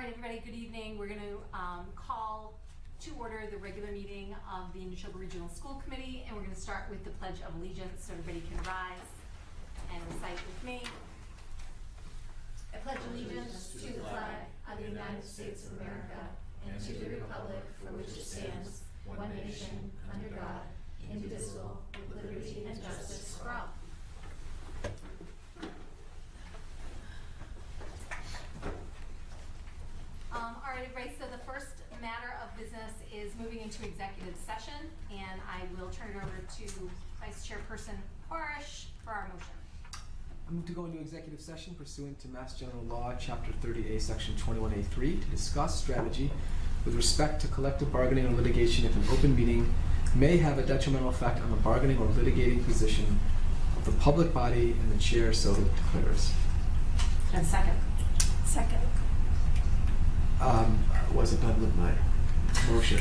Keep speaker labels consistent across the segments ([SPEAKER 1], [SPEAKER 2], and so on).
[SPEAKER 1] right, everybody, good evening. We're going to call to order the regular meeting of the Nashoba Regional School Committee, and we're going to start with the Pledge of Allegiance, so everybody can rise and recite with me. I pledge allegiance to the flag of the United States of America and to the republic for which it stands, one nation, under God, indivisible, with liberty and justice for all. All right, everybody, so the first matter of business is moving into executive session, and I will turn it over to Vice Chairperson Horish for our motion.
[SPEAKER 2] I move to go into executive session pursuant to Mass General Law, Chapter 30A, Section 21A3, to discuss strategy with respect to collective bargaining or litigation if an open meeting may have a detrimental effect on the bargaining or litigating position of the public body and the chair so declares.
[SPEAKER 1] And second.
[SPEAKER 3] Second.
[SPEAKER 2] Wasn't done with my motion.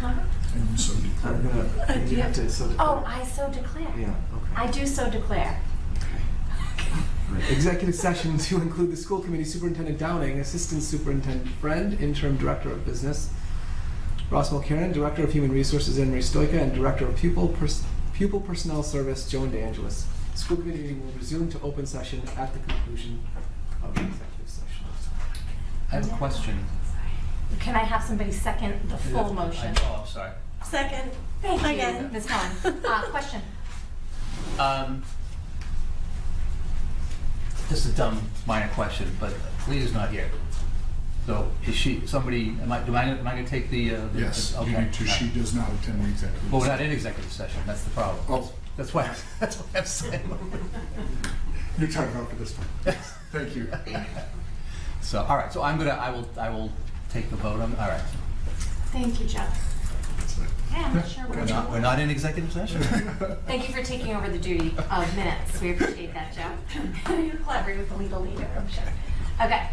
[SPEAKER 4] And so
[SPEAKER 2] I'm gonna, you have to so declare.
[SPEAKER 3] Oh, I so declare.
[SPEAKER 2] Yeah, okay.
[SPEAKER 3] I do so declare.
[SPEAKER 2] Right. Executive session to include the school committee superintendent Downing, assistant superintendent Friend, interim director of business Ross Mulcairn, director of human resources Anne Marie Stoika, and director of pupil personnel service Joan DeAngelis. School committee meeting will resume to open session at the conclusion of the executive session.
[SPEAKER 5] I have a question.
[SPEAKER 3] Can I have somebody second the full motion?
[SPEAKER 5] Oh, I'm sorry.
[SPEAKER 3] Second. Thank you.
[SPEAKER 1] Ms. Cohen, question.
[SPEAKER 5] Just a dumb minor question, but Leah's not here. So is she, somebody, am I gonna take the
[SPEAKER 4] yes,
[SPEAKER 5] okay.
[SPEAKER 4] you need to. She does not attend the executive.
[SPEAKER 5] Well, we're not in executive session, that's the problem.
[SPEAKER 4] Oh.
[SPEAKER 5] That's why I'm saying.
[SPEAKER 4] You're talking about for this one. Thank you.
[SPEAKER 5] So, all right, so I will take the vote on, all right.
[SPEAKER 3] Thank you, Jeff.
[SPEAKER 1] Yeah, I'm not sure what
[SPEAKER 5] We're not in executive session?
[SPEAKER 1] Thank you for taking over the duty of minutes. We appreciate that, Jeff.
[SPEAKER 3] You're clever with the legal leader, I'm sure.
[SPEAKER 1] Okay.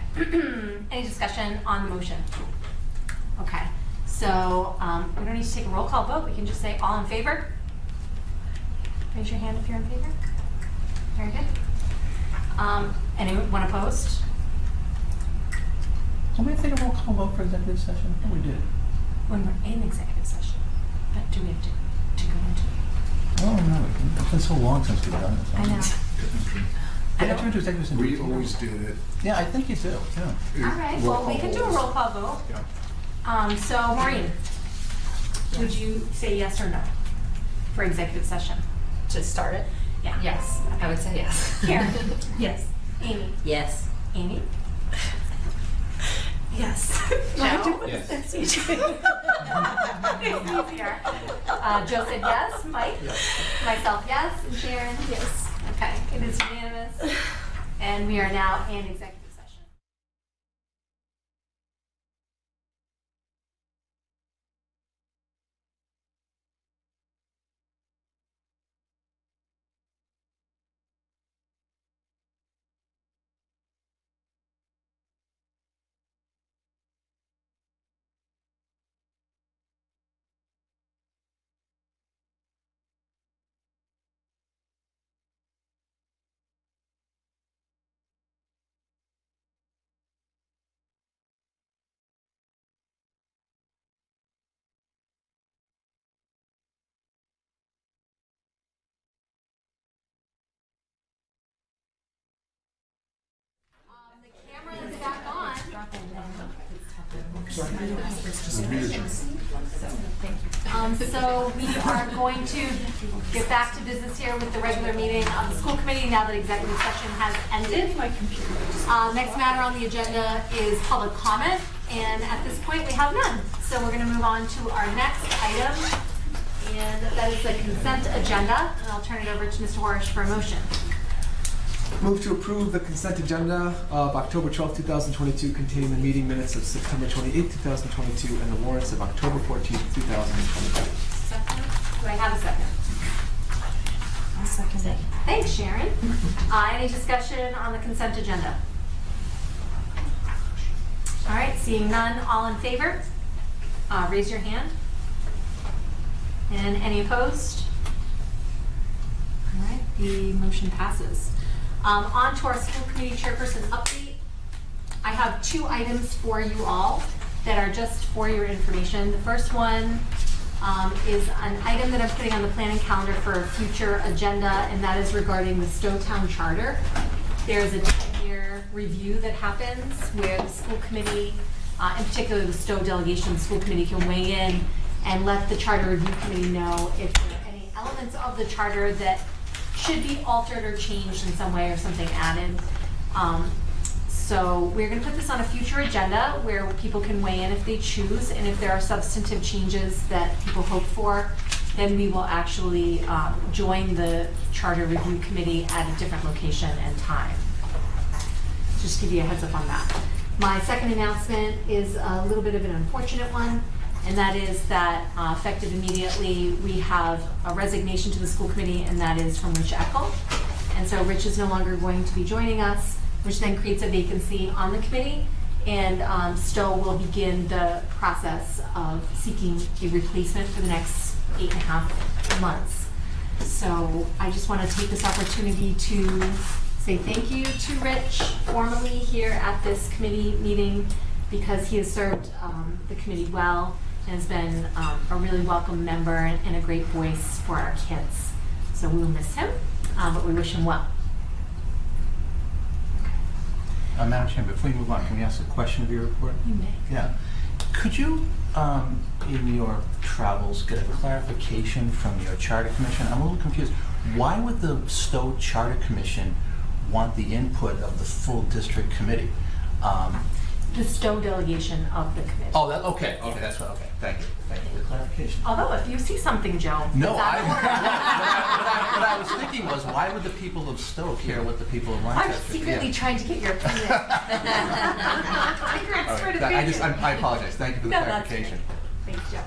[SPEAKER 1] Any discussion on the motion? Okay. So we don't need to take a roll call vote. We can just say all in favor. Raise your hand if you're in favor. Very good. Anyone opposed?
[SPEAKER 5] Somebody take a roll call vote for executive session? No, we did.
[SPEAKER 1] When we're in executive session. But do we have to go into it?
[SPEAKER 5] Oh, no, it's been so long since we've done this.
[SPEAKER 1] I know.
[SPEAKER 5] Yeah, enter into executive session.
[SPEAKER 4] We always did it.
[SPEAKER 5] Yeah, I think you do, yeah.
[SPEAKER 1] All right.
[SPEAKER 4] Roll
[SPEAKER 1] Well, we
[SPEAKER 4] call
[SPEAKER 1] can do a
[SPEAKER 4] votes.
[SPEAKER 1] roll call vote.
[SPEAKER 4] Yeah.
[SPEAKER 1] So Maureen, would you say yes or no for executive session?
[SPEAKER 3] To start it?
[SPEAKER 1] Yeah.
[SPEAKER 3] Yes, I would say yes.
[SPEAKER 1] Karen?
[SPEAKER 3] Yes.
[SPEAKER 1] Amy?
[SPEAKER 3] Yes.
[SPEAKER 1] Amy?
[SPEAKER 3] Yes.
[SPEAKER 1] Joe?
[SPEAKER 5] Yes.
[SPEAKER 3] That's easy.
[SPEAKER 1] It's easier. Joe said yes. Mike?
[SPEAKER 2] Yes.
[SPEAKER 1] Myself, yes. And Sharon?
[SPEAKER 3] Yes.
[SPEAKER 1] Okay, it is unanimous. And we are now in executive session. The camera is back on. So we are going to get back to business here with the regular meeting of the school committee now that executive session has ended. Next matter on the agenda is public comment, and at this point we have none. So we're going to move on to our next item, and that is the consent agenda. And I'll turn it over to Mr. Horish for a motion.
[SPEAKER 2] Move to approve the consent agenda of October 12, 2022, containing the meeting minutes of September 28, 2022, and the warrants of October 14, 2022.
[SPEAKER 1] Second. Do I have a second?
[SPEAKER 3] I'll second it.
[SPEAKER 1] Thanks, Sharon. Any discussion on the consent agenda? All right, seeing none, all in favor? Raise your hand. And any opposed? All right, the motion passes. On to our school committee chairperson update. I have 2 items for you all that are just for your information. The first one is an item that I'm putting on the planning calendar for a future agenda, and that is regarding the Stowtown Charter. There's a 10-year review that happens where the school committee, in particular the Stowe delegation school committee, can weigh in and let the charter review committee know if there are any elements of the charter that should be altered or changed in some way or something added. So we're going to put this on a future agenda where people can weigh in if they choose, and if there are substantive changes that people hope for, then we will actually join the Charter Review Committee at a different location and time. Just give you a heads up on that. My second announcement is a little bit of an unfortunate one, and that is that effective immediately, we have a resignation to the school committee, and that is from Rich Eckel. And so Rich is no longer going to be joining us, which then creates a vacancy on the committee, and Stowe will begin the process of seeking a replacement for the next 8.5 months. So I just want to take this opportunity to say thank you to Rich formally here at this committee meeting, because he has served the committee well and has been a really welcome member and a great voice for our kids. So we will miss him, but we wish him well.
[SPEAKER 5] Madam Chair, before we move on, can we ask a question of your report?
[SPEAKER 1] You may.
[SPEAKER 5] Yeah. Could you, in your travels, get a clarification from your Charter Commission? I'm a little confused. Why would the Stowe Charter Commission want the input of the full district committee?
[SPEAKER 1] The Stowe delegation of the committee.
[SPEAKER 5] Oh, okay, that's what, thank you for the clarification.
[SPEAKER 1] Although, if you see something, Joe.
[SPEAKER 5] No,
[SPEAKER 1] is that
[SPEAKER 5] what I was thinking was, why would the people of Stowe care what the people of Lancaster?
[SPEAKER 1] I'm secretly trying to get your opinion. Your expert opinion.
[SPEAKER 5] I apologize, thank you for the
[SPEAKER 1] No, that's
[SPEAKER 5] clarification.
[SPEAKER 1] Thanks, Joe.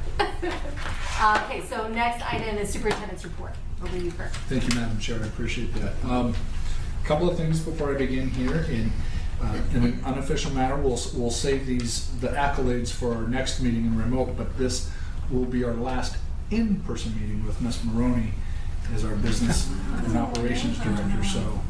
[SPEAKER 1] Okay, so next item is superintendent's report. Over to you, Kurt.
[SPEAKER 4] Thank you, Madam Chair, I appreciate that. Couple of things before I begin here. In an unofficial matter, we'll save the accolades for our next meeting in remote, but this will be our last in-person meeting with Ms. Maroney as our business and operations director. So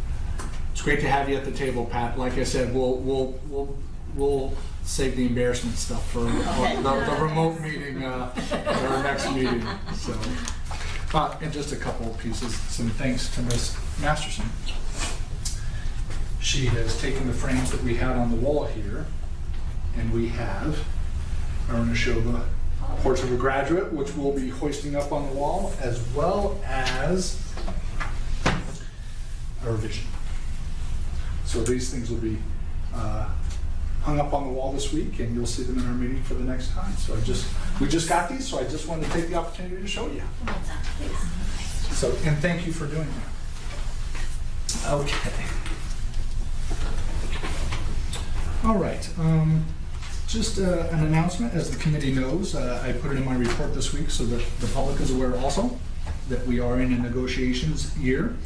[SPEAKER 4] it's great to have you at the table, Pat. Like I said, we'll save the embarrassment stuff for the remote meeting for our next meeting. So, and just a couple of pieces. Some thanks to Ms. Masterson. She has taken the frames that we had on the wall here, and we have our Nashoba Portrait of a Graduate, which we'll be hoisting up on the wall, as well as our vision. So these things will be hung up on the wall this week, and you'll see them in our meeting for the next time. So we just got these, so I just wanted to take the opportunity to show you. So, and thank you for doing that. Okay. All right, just an announcement, as the committee knows, I put it in my report this week so that the public is aware also that we are in a negotiations year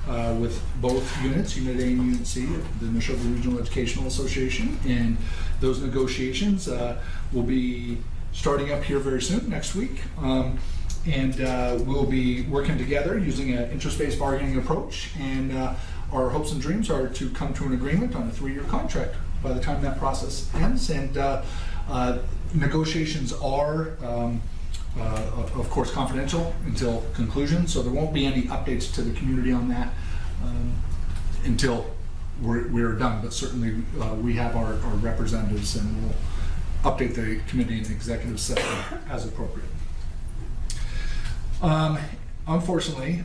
[SPEAKER 4] with both units, Unit A and Unit C, the Nashoba Regional Educational Association, and those negotiations will be starting up here very soon, next week, and we'll be working together using an interest-based bargaining approach, and our hopes and dreams are to come to an agreement on a 3-year contract by the time that process ends. And negotiations are, of course, confidential until conclusion, so there won't be any updates to the community on that until we're done. But certainly we have our representatives, and we'll update the committee in the executive session as appropriate. Unfortunately,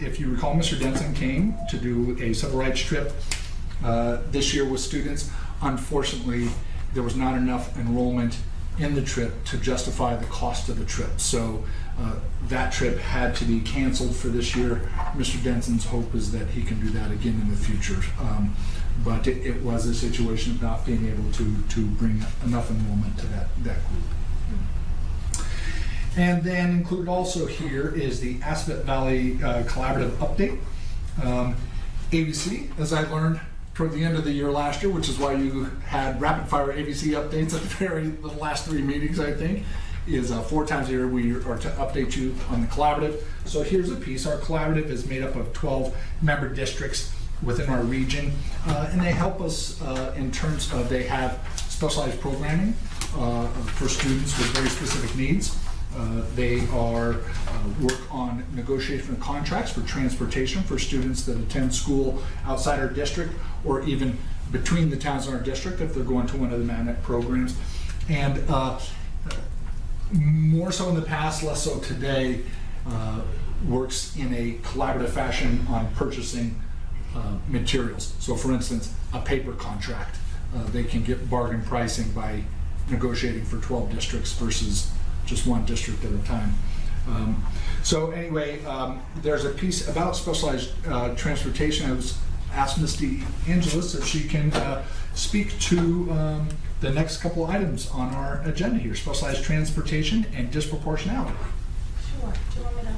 [SPEAKER 4] if you recall, Mr. Denson came to do a civil rights trip this year with students. Unfortunately, there was not enough enrollment in the trip to justify the cost of the trip. So that trip had to be canceled for this year. Mr. Denson's hope is that he can do that again in the future. But it was a situation of not being able to bring enough enrollment to that group. And then included also here is the Assabet Valley Collaborative Update. ABC, as I learned toward the end of the year last year, which is why you had rapid fire ABC updates at the last 3 meetings, I think, is 4 times a year we are to update you on the collaborative. So here's a piece. Our collaborative is made up of 12 member districts, within our region, and they help us in terms of they have specialized programming for students with very specific needs. They are work on negotiation of contracts for transportation for students that attend school outside our district or even between the towns in our district if they're going to one of the magnet programs. And more so in the past, less so today, works in a collaborative fashion on purchasing materials. So for instance, a paper contract. They can get bargain pricing by negotiating for 12 districts versus just one district at a time. So anyway, there's a piece about specialized transportation. I was asked Ms. DeAngelis if she can speak to the next couple items on our agenda here, specialized transportation and disproportionality.
[SPEAKER 3] Sure. Do you want me to?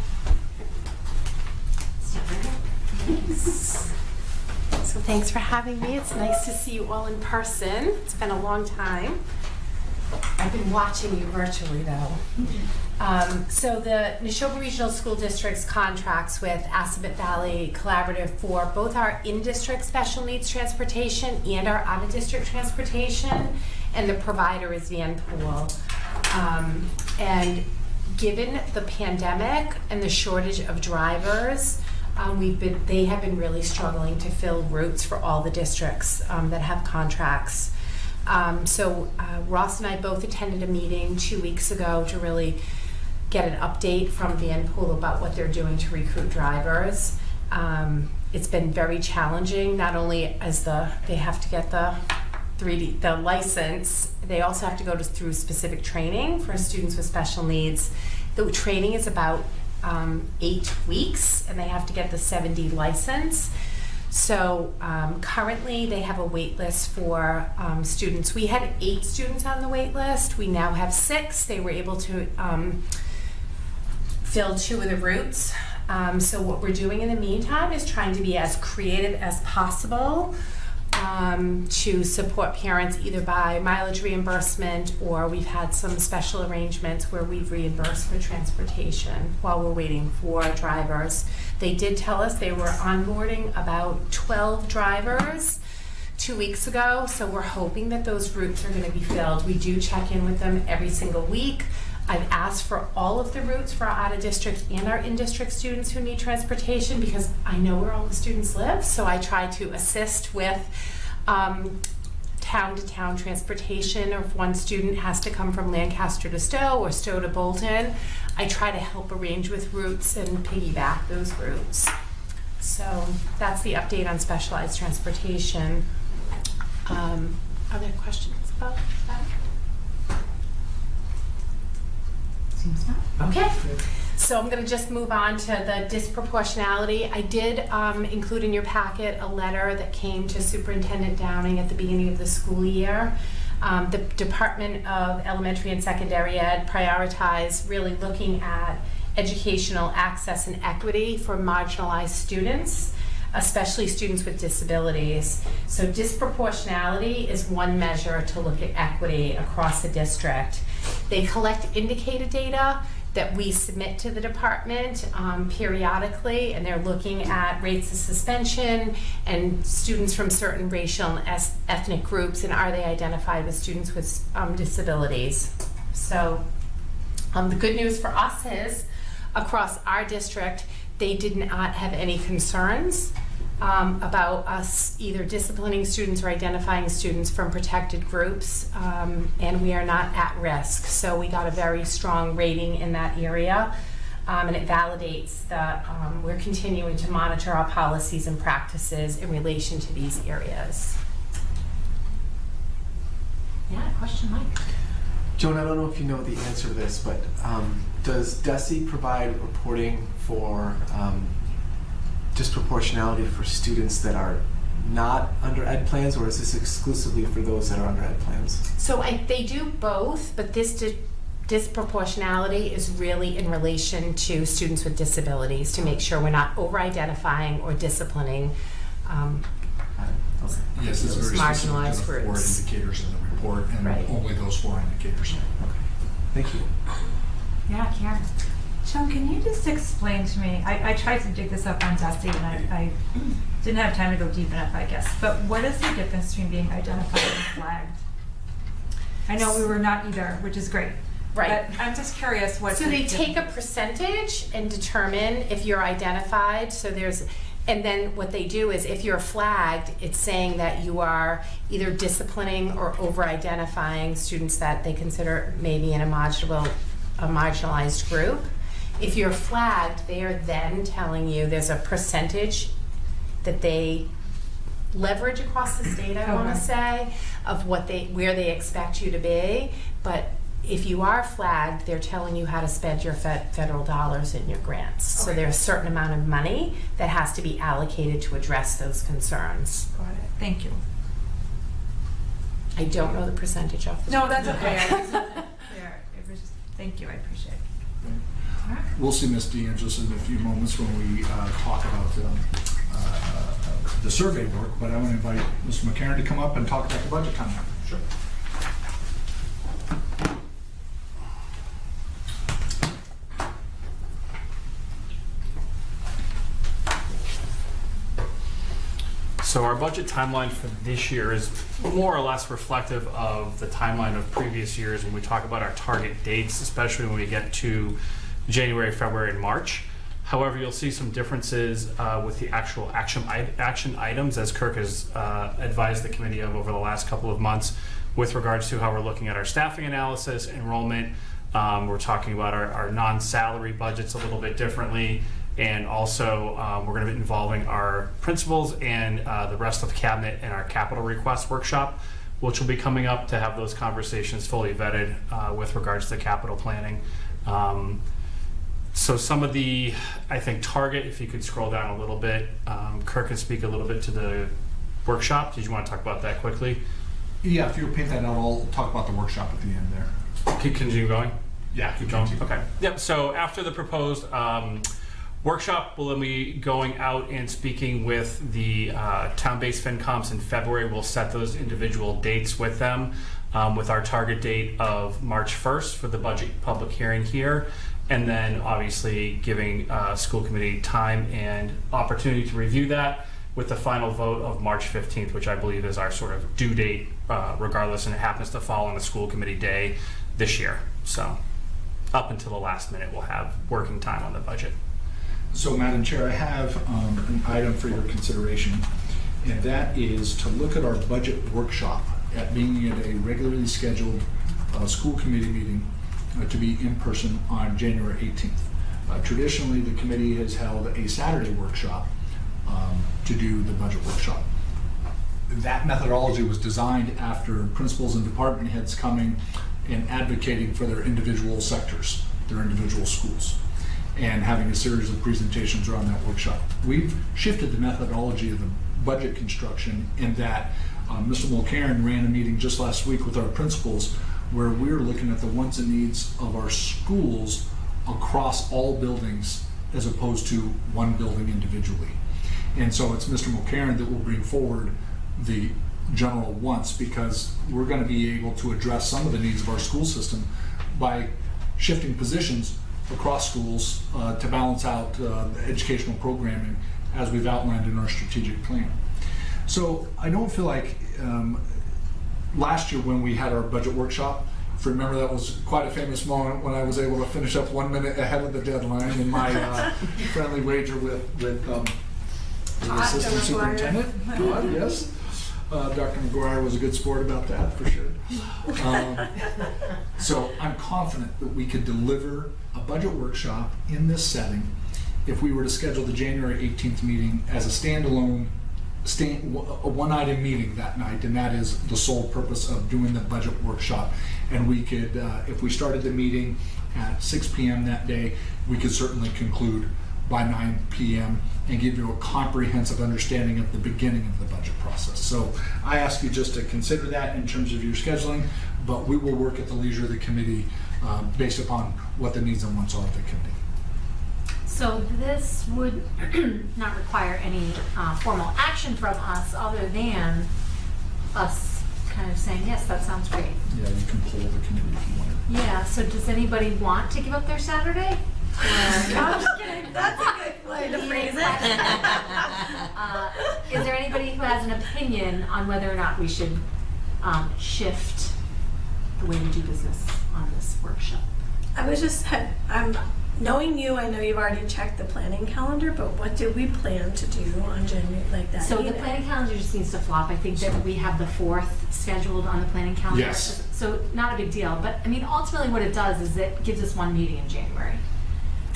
[SPEAKER 3] So thanks for having me. It's nice to see you all in person. It's been a long time. I've been watching you virtually though. So the Nashoba Regional School District's contracts with Assabet Valley Collaborative for both our in-district special needs transportation and our out-of-district transportation, and the provider is Van Pool. And given the pandemic and the shortage of drivers, they have been really struggling to fill routes for all the districts that have contracts. So Ross and I both attended a meeting 2 weeks ago to really get an update from Van Pool about what they're doing to recruit drivers. It's been very challenging, not only as they have to get the license, they also have to go through specific training for students with special needs. The training is about 8 weeks, and they have to get the 7D license. So currently they have a wait list for students. We had 8 students on the wait list. We now have 6. They were able to fill 2 of the routes. So what we're doing in the meantime is trying to be as creative as possible to support parents either by mileage reimbursement, or we've had some special arrangements where we've reimbursed for transportation while we're waiting for drivers. They did tell us they were onboarding about 12 drivers 2 weeks ago, so we're hoping that those routes are going to be filled. We do check in with them every single week. I've asked for all of the routes for our out-of-district and our in-district students who need transportation because I know where all the students live, so I try to assist with town-to-town transportation, or if one student has to come from Lancaster to Stowe or Stowe to Bolton, I try to help arrange with routes and piggyback those routes. So that's the update on specialized transportation. Other questions about that? Seems not. Okay. So I'm going to just move on to the disproportionality. I did include in your packet a letter that came to Superintendent Downing at the beginning of the school year. The Department of Elementary and Secondary Ed prioritized really looking at educational access and equity for marginalized students, especially students with disabilities. So disproportionality is one measure to look at equity across the district. They collect indicator data that we submit to the department periodically, and they're looking at rates of suspension and students from certain racial and ethnic groups, and are they identified with students with disabilities. So the good news for us is across our district, they did not have any concerns about us either disciplining students or identifying students from protected groups, and we are not at risk. So we got a very strong rating in that area, and it validates that we're continuing to monitor our policies and practices in relation to these areas. Yeah, question, Mike?
[SPEAKER 2] Joan, I don't know if you know the answer to this, but does DESE provide reporting for disproportionality for students that are not under ed plans, or is this exclusively for those that are under ed plans?
[SPEAKER 3] So they do both, but this disproportionality is really in relation to students with disabilities, to make sure we're not over-identifying or disciplining
[SPEAKER 2] Okay.
[SPEAKER 4] Yes, it's very
[SPEAKER 3] marginalized
[SPEAKER 4] specific to the 4
[SPEAKER 3] groups.
[SPEAKER 4] indicators in the report, and
[SPEAKER 3] Right.
[SPEAKER 4] only those 4 indicators.
[SPEAKER 2] Okay. Thank you.
[SPEAKER 6] Yeah, Karen. Joan, can you just explain to me, I tried to dig this up on DESE, and didn't have time to go deep enough, I guess. But what is the difference between being identified and flagged? I know we were not either, which is great.
[SPEAKER 3] Right.
[SPEAKER 6] But I'm just curious what.
[SPEAKER 3] So they take a percentage and determine if you're identified, and then what they do is if you're flagged, it's saying that you are either disciplining or over-identifying students that they consider maybe in a marginalized group. If you're flagged, they are then telling you there's a percentage that they leverage across the state, I want to say, of where they expect you to be. But if you are flagged, they're telling you how to spend your federal dollars in your grants. So there's a certain amount of money that has to be allocated to address those concerns.
[SPEAKER 6] Got it. Thank you.
[SPEAKER 3] I don't know the percentage off the top.
[SPEAKER 6] No, that's okay. It was just, thank you. I appreciate it.
[SPEAKER 4] We'll see Ms. DeAngelis in a few moments when we talk about the survey work, but I want to invite Mr. McCarron to come up and talk about the budget timeline. Sure.
[SPEAKER 7] So our budget timeline for this year is more or less reflective of the timeline of previous years when we talk about our target dates, especially when we get to January, February, and March. However, you'll see some differences with the actual action items, as Kirk has advised the committee of over the last couple of months with regards to how we're looking at our staffing analysis, enrollment. We're talking about our non-salary budgets a little bit differently. And also, we're going to be involving our principals and the rest of cabinet in our capital request workshop, which will be coming up to have those conversations fully vetted with regards to capital planning. So some of the, I think, target, if you could scroll down a little bit, Kirk can speak a little bit to the workshop. Did you want to talk about that quickly?
[SPEAKER 4] Yeah, if you'll paint that out, I'll talk about the workshop at the end there.
[SPEAKER 7] Continue going?
[SPEAKER 4] Yeah, keep going.
[SPEAKER 7] Okay. Yep, so after the proposed workshop, we'll then be going out and speaking with the town-based FinComs in February. We'll set those individual dates with them with our target date of March 1st for the budget public hearing here. And then obviously giving school committee time and opportunity to review that with the final vote of March 15th, which I believe is our sort of due date regardless, and it happens to fall on a school committee day this year. So up until the last minute, we'll have working time on the budget.
[SPEAKER 4] So, Madam Chair, I have an item for your consideration, and that is to look at our budget workshop at being at a regularly scheduled school committee meeting to be in person on January 18th. Traditionally, the committee has held a Saturday workshop to do the budget workshop. That methodology was designed after principals and department heads coming and advocating for their individual sectors, their individual schools, and having a series of presentations around that workshop. We've shifted the methodology of the budget construction in that Mr. Mulcairn ran a meeting just last week with our principals where we're looking at the wants and needs of our schools across all buildings as opposed to one building individually. And so it's Mr. Mulcairn that will bring forward the general wants, because we're going to be able to address some of the needs of our school system by shifting positions across schools to balance out educational programming as we've outlined in our strategic plan. So I don't feel like last year when we had our budget workshop, if you remember, that was quite a famous moment when I was able to finish up 1 minute ahead of the deadline in my friendly wager with the assistant superintendent. God, yes. Dr. McGuire was a good sport about that, for sure. So I'm confident that we could deliver a budget workshop in this setting if we were to schedule the January 18th meeting as a standalone, a one-item meeting that night, and that is the sole purpose of doing the budget workshop. And we could, if we started the meeting at 6 p.m. that day, we could certainly conclude by 9 p.m. and give you a comprehensive understanding of the beginning of the budget process. So I ask you just to consider that in terms of your scheduling, but we will work at the leisure of the committee based upon what the needs and wants are of the committee.
[SPEAKER 1] So this would not require any formal action from us other than us kind of saying, yes, that sounds great.
[SPEAKER 4] Yeah, you can poll the committee if you want.
[SPEAKER 1] Yeah, so does anybody want to give up their Saturday? or?
[SPEAKER 8] That's a good way to phrase it.
[SPEAKER 1] Is there anybody who has an opinion on whether or not we should shift the way we do business on this workshop?
[SPEAKER 8] I'm knowing you, I know you've already checked the planning calendar, but what did we plan to do on January, like that
[SPEAKER 1] So the
[SPEAKER 8] evening?
[SPEAKER 1] planning calendar just needs to flop. I think that we have the 4th scheduled on the planning calendar.
[SPEAKER 4] Yes.
[SPEAKER 1] So not a big deal, but I mean, ultimately what it does is it gives us one meeting in January.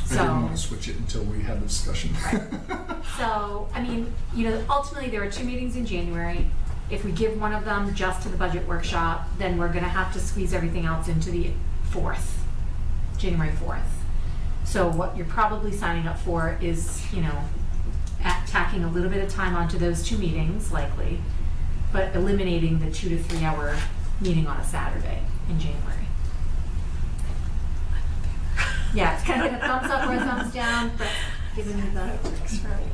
[SPEAKER 4] I didn't want to switch it until we had the discussion.
[SPEAKER 1] So, I mean, you know, ultimately there are 2 meetings in January. If we give one of them just to the budget workshop, then we're gonna have to squeeze everything else into the 4th, January 4th. So what you're probably signing up for is, you know, tacking a little bit of time onto those 2 meetings, likely, but eliminating the 2 to 3 hour meeting on a Saturday in January. Yeah, it's kind of like a thumbs up or a thumbs down, but giving you the,
[SPEAKER 8] Works for me.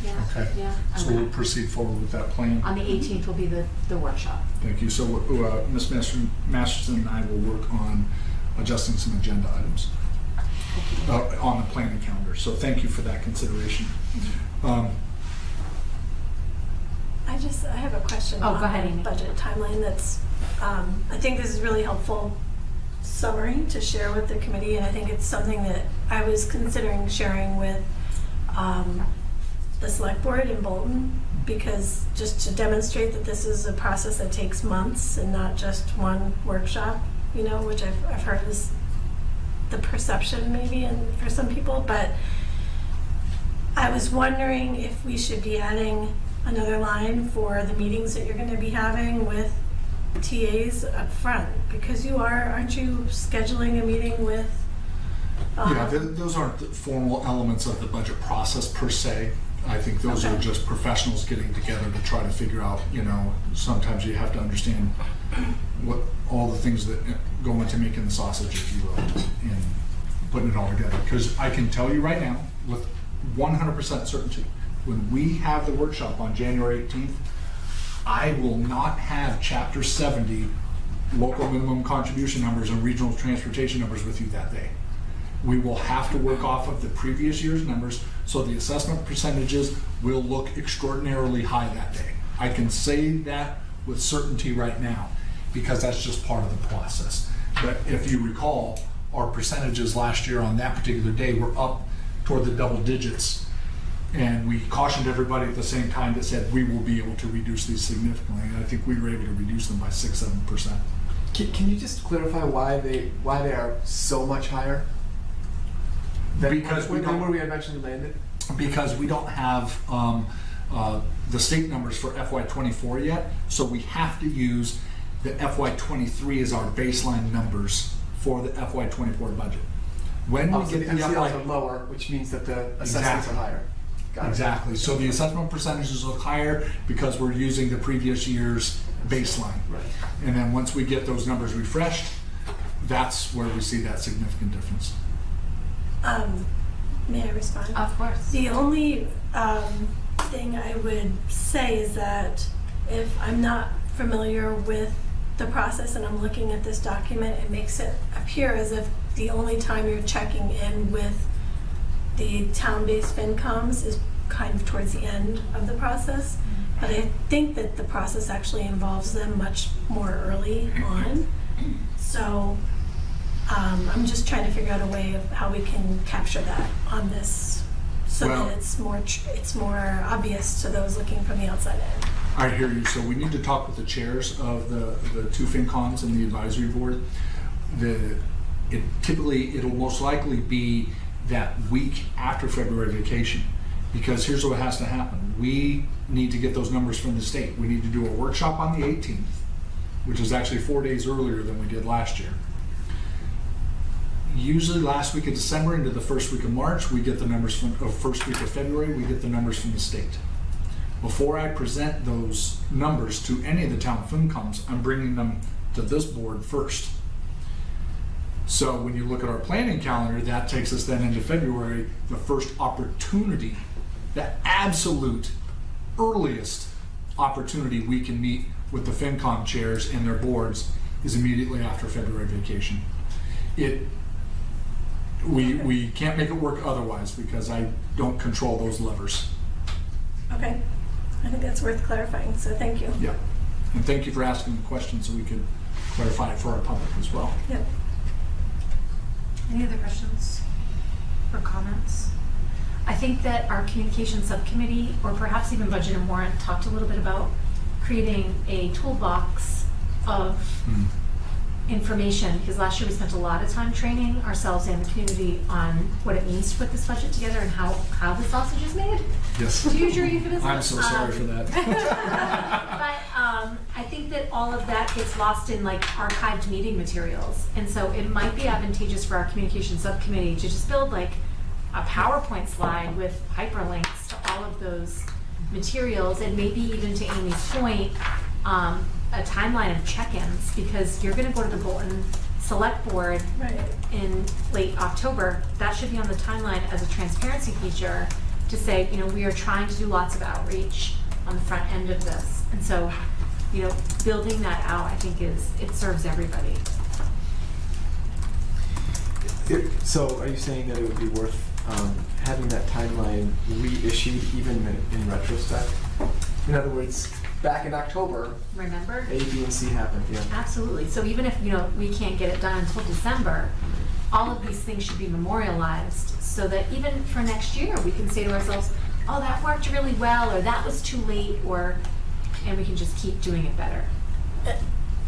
[SPEAKER 1] yeah,
[SPEAKER 4] Okay.
[SPEAKER 1] yeah.
[SPEAKER 4] So we'll proceed forward with that plan.
[SPEAKER 1] On the 18th will be the workshop.
[SPEAKER 4] Thank you. So Ms. Masterson and I will work on adjusting some agenda items on the planning calendar. So thank you for that consideration.
[SPEAKER 8] I have a question
[SPEAKER 1] Oh,
[SPEAKER 8] on
[SPEAKER 1] go ahead,
[SPEAKER 8] the
[SPEAKER 1] Amy.
[SPEAKER 8] budget timeline that's, I think this is really helpful summary to share with the committee, and I think it's something that I was considering sharing with the select board in Bolton, because just to demonstrate that this is a process that takes months and not just one workshop, you know, which I've heard is the perception maybe and for some people, but I was wondering if we should be adding another line for the meetings that you're going to be having with TAs up front, because aren't you scheduling a meeting with?
[SPEAKER 4] Yeah, those aren't the formal elements of the budget process per se. I think those are
[SPEAKER 8] Okay.
[SPEAKER 4] just professionals getting together to try to figure out, you know, sometimes you have to understand what all the things that go into making the sausage, if you will, and putting it all together. Because I can tell you right now, with 100% certainty, when we have the workshop on January 18th, I will not have Chapter 70 local minimum contribution numbers and regional transportation numbers with you that day. We will have to work off of the previous year's numbers, so the assessment percentages will look extraordinarily high that day. I can say that with certainty right now, because that's just part of the process. But if you recall, our percentages last year on that particular day were up toward the double digits. And we cautioned everybody at the same time that said we will be able to reduce these significantly. And I think we were able to reduce them by 6-7%.
[SPEAKER 2] Can you just clarify why they are so much higher?
[SPEAKER 4] Because we don't-
[SPEAKER 2] where we eventually landed?
[SPEAKER 4] Because we don't have the state numbers for FY24 yet, so we have to use the FY23 as our baseline numbers for the FY24 budget. When we
[SPEAKER 2] So
[SPEAKER 4] get
[SPEAKER 2] the
[SPEAKER 4] the
[SPEAKER 2] MCLs are
[SPEAKER 4] FY...
[SPEAKER 2] lower, which means that the assessments are higher. Got it.
[SPEAKER 4] Exactly, so the assessment percentages look higher because we're using the previous year's baseline.
[SPEAKER 2] Right.
[SPEAKER 4] And then once we get those numbers refreshed, that's where we see that significant difference.
[SPEAKER 8] May I respond?
[SPEAKER 1] Of course.
[SPEAKER 8] The only thing I would say is that if I'm not familiar with the process and I'm looking at this document, it makes it appear as if the only time you're checking in with the town-based FinComs is kind of towards the end of the process. But I think that the process actually involves them much more early on. So I'm just trying to figure out a way of how we can capture that on this, so
[SPEAKER 4] Well-
[SPEAKER 8] that it's more obvious to those looking from the outside in.
[SPEAKER 4] I hear you. So we need to talk with the chairs of the 2 FinCons and the advisory board. It'll most likely be that week after February vacation, because here's what has to happen. We need to get those numbers from the state. We need to do a workshop on the 18th, which is actually 4 days earlier than we did last year. Usually last week of December into the first week of March, we get the numbers from, or first week of February, we get the numbers from the state. Before I present those numbers to any of the town FinComs, I'm bringing them to this board first. So when you look at our planning calendar, that takes us then into February. The first opportunity, the absolute earliest opportunity we can meet with the FinCom chairs and their boards is immediately after February vacation. we can't make it work otherwise because I don't control those levers.
[SPEAKER 8] Okay, I think that's worth clarifying, so thank you.
[SPEAKER 4] Yeah. And thank you for asking the question so we could clarify it for our public as well.
[SPEAKER 8] Yep.
[SPEAKER 3] Any other questions or comments? I think that our communication subcommittee, or perhaps even budget and warrant, talked a little bit about creating a toolbox of information, because last year we spent a lot of time training ourselves and the community on what it means to put this budget together and how the sausage is made.
[SPEAKER 4] Yes.
[SPEAKER 3] To use your euphemism.
[SPEAKER 4] I'm so sorry for that.
[SPEAKER 3] But I think that all of that gets lost in like archived meeting materials. And so it might be advantageous for our communication subcommittee to just build like a PowerPoint slide with hyperlinks to all of those materials, and maybe even to Amy's point, a timeline of check-ins, because you're gonna go to the Bolton Select Board
[SPEAKER 8] Right.
[SPEAKER 3] in late October. That should be on the timeline as a transparency feature to say, you know, we are trying to do lots of outreach on the front end of this. And so, you know, building that out, I think it serves everybody.
[SPEAKER 2] So are you saying that it would be worth having that timeline reissued even in retrospect? In other words, back in October,
[SPEAKER 3] Remember?
[SPEAKER 2] A, B, and C happened, yeah.
[SPEAKER 3] Absolutely. So even if, you know, we can't get it done until December, all of these things should be memorialized so that even for next year, we can say to ourselves, oh, that worked really well, or that was too late, and we can just keep doing it better.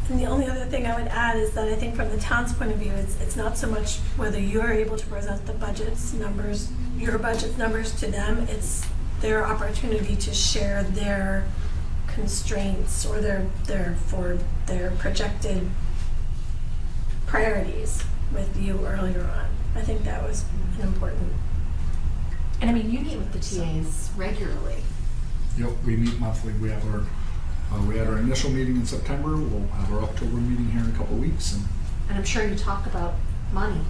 [SPEAKER 8] And the only other thing I would add is that I think from the town's point of view, it's not so much whether you're able to present the budget's numbers, your budget's numbers to them, it's their opportunity to share their constraints or their projected priorities with you earlier on. I think that was an important.
[SPEAKER 3] And I mean, you meet with the TAs regularly.
[SPEAKER 4] Yep, we meet monthly. We have we had our initial meeting in September. We'll have our October meeting here in a couple of weeks, and
[SPEAKER 3] And I'm sure you talk about money.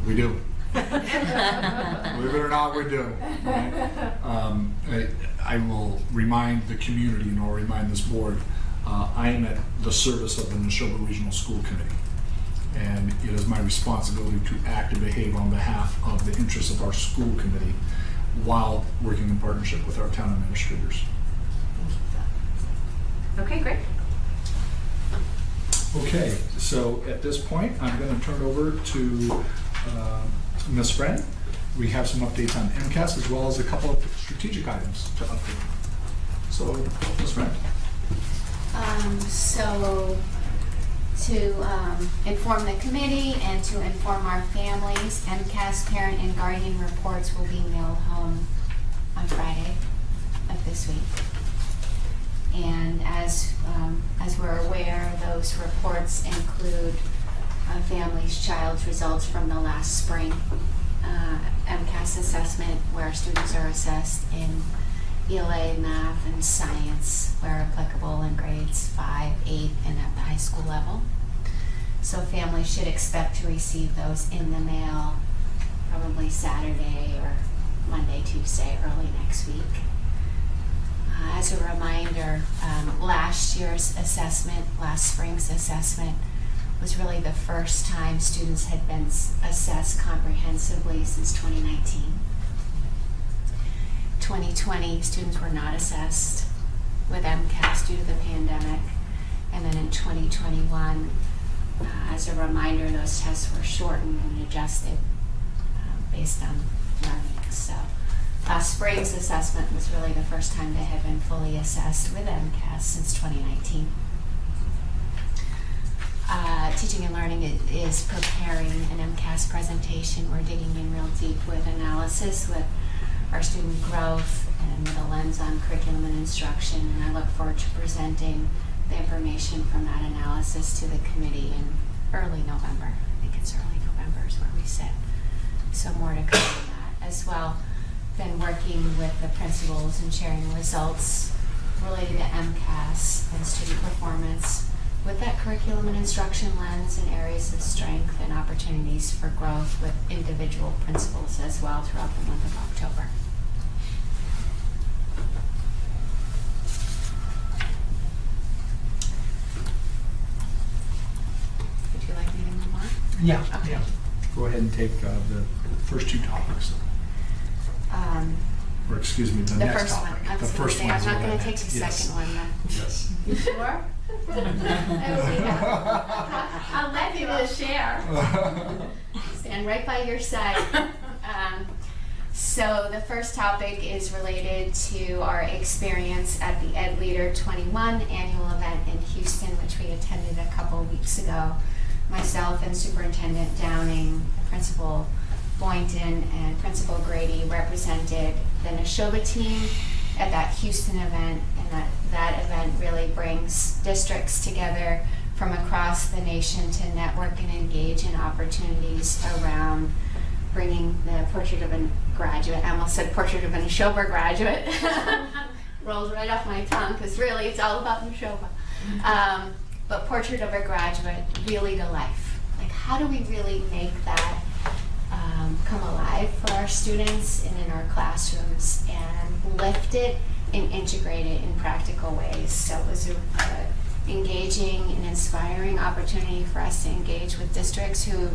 [SPEAKER 4] we do. Believe it or not, we do. Right? I will remind the community, and I'll remind this board, I am at the service of the Nashoba Regional School Committee. And it is my responsibility to act and behave on behalf of the interests of our school committee while working in partnership with our town administrators.
[SPEAKER 3] Okay, great.
[SPEAKER 4] Okay, so at this point, I'm going to turn over to Ms. Friend. We have some updates on MCAS as well as a couple of strategic items to update. So, Ms. Friend.
[SPEAKER 9] So to inform the committee and to inform our families, MCAS parent and guardian reports will be mailed home on Friday of this week. And as we're aware, those reports include a family's child's results from the last spring MCAS assessment, where students are assessed in ELA, math, and science, where applicable, in grades 5, 8, and at the high school level. So families should expect to receive those in the mail probably Saturday or Monday, Tuesday, early next week. As a reminder, last year's assessment, last spring's assessment, was really the first time students had been assessed comprehensively since 2019. 2020, students were not assessed with MCAS due to the pandemic. And then in 2021, as a reminder, those tests were shortened and adjusted based on learning. So spring's assessment was really the first time they had been fully assessed with MCAS since 2019. Teaching and Learning is preparing an MCAS presentation. We're digging in real deep with analysis with our student growth and with a lens on curriculum and instruction, and I look forward to presenting the information from that analysis to the committee in early November. I think it's early November is where we sit. So more to come on that as well. Been working with the principals and sharing results related to MCAS and student performance with that curriculum and instruction lens and areas of strength and opportunities for growth with individual principals as well throughout the month of October. Would you like me to move on?
[SPEAKER 4] Yeah.
[SPEAKER 9] Okay.
[SPEAKER 4] Yeah. Go ahead and take the first two topics? Or excuse me, the
[SPEAKER 9] The
[SPEAKER 4] next
[SPEAKER 9] first one.
[SPEAKER 4] topic.
[SPEAKER 9] I was
[SPEAKER 4] The
[SPEAKER 9] gonna
[SPEAKER 4] first
[SPEAKER 9] say,
[SPEAKER 4] one is
[SPEAKER 9] I'm not
[SPEAKER 4] what I
[SPEAKER 9] gonna take
[SPEAKER 4] meant.
[SPEAKER 9] the
[SPEAKER 4] Yes.
[SPEAKER 9] second one then.
[SPEAKER 4] Yes.
[SPEAKER 9] You sure? I'll let you share. Stand right by your side. So the first topic is related to our experience at the Ed Leader 21 annual event in Houston, which we attended a couple of weeks ago. Myself and Superintendent Downing, Principal Boynton, and Principal Grady represented the Nashoba team at that Houston event, and that event really brings districts together from across the nation to network and engage in opportunities around bringing the portrait of a graduate. I almost said portrait of a Nashoba graduate. Rolls right off my tongue, because really it's all about Nashoba. But portrait of a graduate really to life. Like, how do we really make that come alive for our students and in our classrooms, and lift it and integrate it in practical ways? So it was a engaging and inspiring opportunity for us to engage with districts who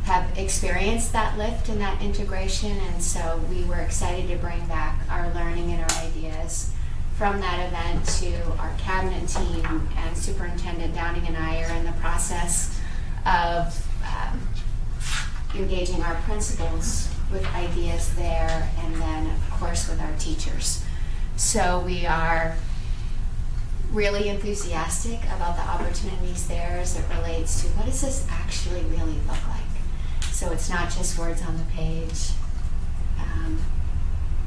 [SPEAKER 9] have experienced that lift and that integration, and so we were excited to bring back our learning and our ideas from that event to our cabinet team, and Superintendent Downing and I are in the process of engaging our principals with ideas there, and then of course with our teachers. So we are really enthusiastic about the opportunities there as it relates to what does this actually really look like. So it's not just words on the page.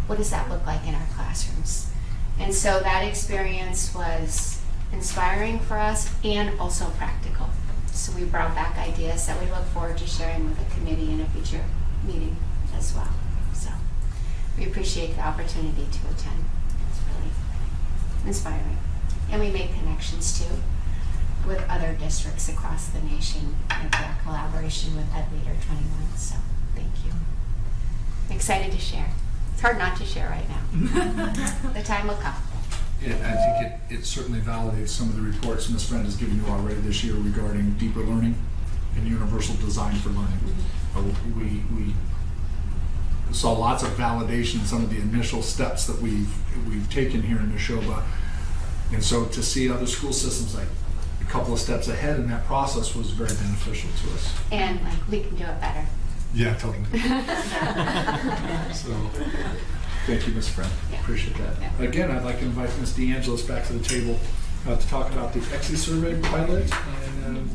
[SPEAKER 9] What does that look like in our classrooms? And so that experience was inspiring for us and also practical. So we brought back ideas that we look forward to sharing with the committee in a future meeting as well. So we appreciate the opportunity to attend. It's really inspiring. And we made connections too with other districts across the nation in that collaboration with Ed Leader 21. So thank you. Excited to share. It's hard not to share right now. The time will come.
[SPEAKER 4] I think it certainly validates some of the reports Ms. Friend has given you already this year regarding deeper learning and universal design for learning. We saw lots of validation in some of the initial steps that we've taken here in Nashoba. And so to see other school systems like a couple of steps ahead in that process was very beneficial to us.
[SPEAKER 9] And like, we can do it better.
[SPEAKER 4] Yeah, totally. So, thank you, Ms. Friend.
[SPEAKER 9] Yeah.
[SPEAKER 4] Appreciate that.
[SPEAKER 9] Yeah.
[SPEAKER 4] Again, I'd like to invite Ms. DeAngelis back to the table to talk about the Equity Survey pilot. And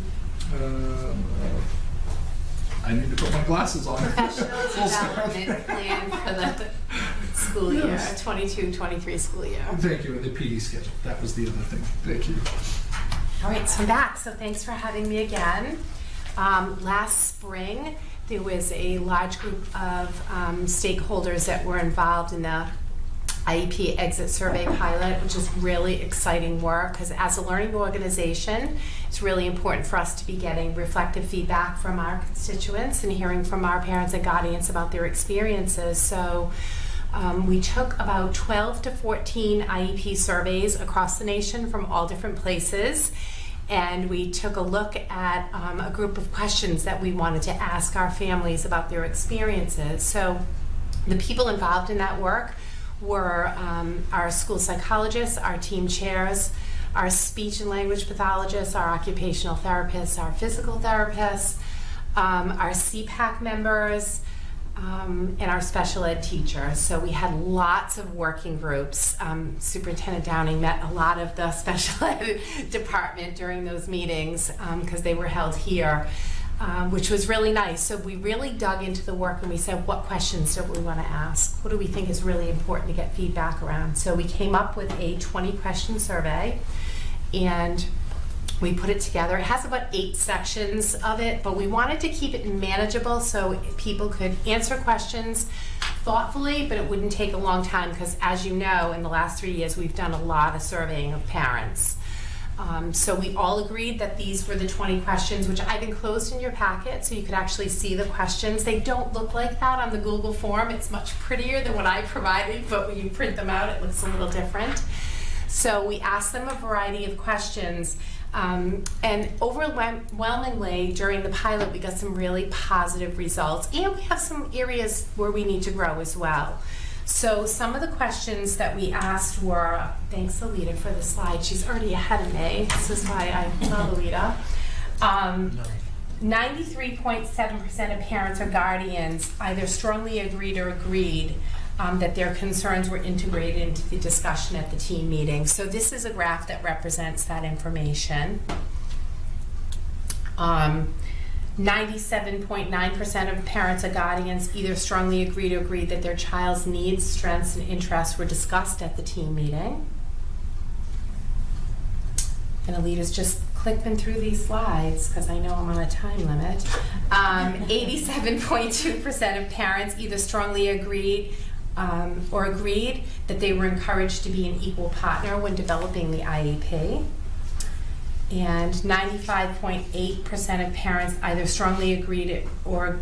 [SPEAKER 4] I need to put my glasses on.
[SPEAKER 3] Professional
[SPEAKER 4] Full stop.
[SPEAKER 3] development plan for the school year,
[SPEAKER 4] Yes.
[SPEAKER 3] 22-23 school year.
[SPEAKER 4] Thank you, and the PD schedule. That was the other thing. Thank you.
[SPEAKER 3] All right, so I'm back. So thanks for having me again. Last spring, there was a large group of stakeholders that were involved in the IEP exit survey pilot, which is really exciting work, because as a learning organization, it's really important for us to be getting reflective feedback from our constituents and hearing from our parents and guardians about their experiences. So we took about 12 to 14 IEP surveys across the nation from all different places, and we took a look at a group of questions that we wanted to ask our families about their experiences. So the people involved in that work were our school psychologists, our team chairs, our speech and language pathologists, our occupational therapists, our physical therapists, our CPAC members, and our special ed teachers. So we had lots of working groups. Superintendent Downing met a lot of the special ed department during those meetings because they were held here, which was really nice. So we really dug into the work and we said, what questions do we want to ask? What do we think is really important to get feedback around? So we came up with a 20-question survey, and we put it together. It has about 8 sections of it, but we wanted to keep it manageable so people could answer questions thoughtfully, but it wouldn't take a long time because, as you know, in the last 3 years, we've done a lot of surveying of parents. So we all agreed that these were the 20 questions, which I've enclosed in your packet so you could actually see the questions. They don't look like that on the Google form. It's much prettier than what I provided, but when you print them out, it looks a little different. So we asked them a variety of questions And overwhelmingly, during the pilot, we got some really positive results, and we have some areas where we need to grow as well. So some of the questions that we asked were, thanks Alita for the slide, she's already ahead of me, this is why I love Alita. 93.7% of parents or guardians either strongly agreed or agreed that their concerns were integrated into the discussion at the team meeting. So this is a graph that represents that information. 97.9% of parents or guardians either strongly agreed or agreed that their child's needs, strengths, and interests were discussed at the team meeting. And Alita's just clicking through these slides because I know I'm on a time limit. 87.2% of parents either strongly agreed or agreed that they were encouraged to be an equal partner when developing the IEP. And 95.8% of parents either strongly agreed or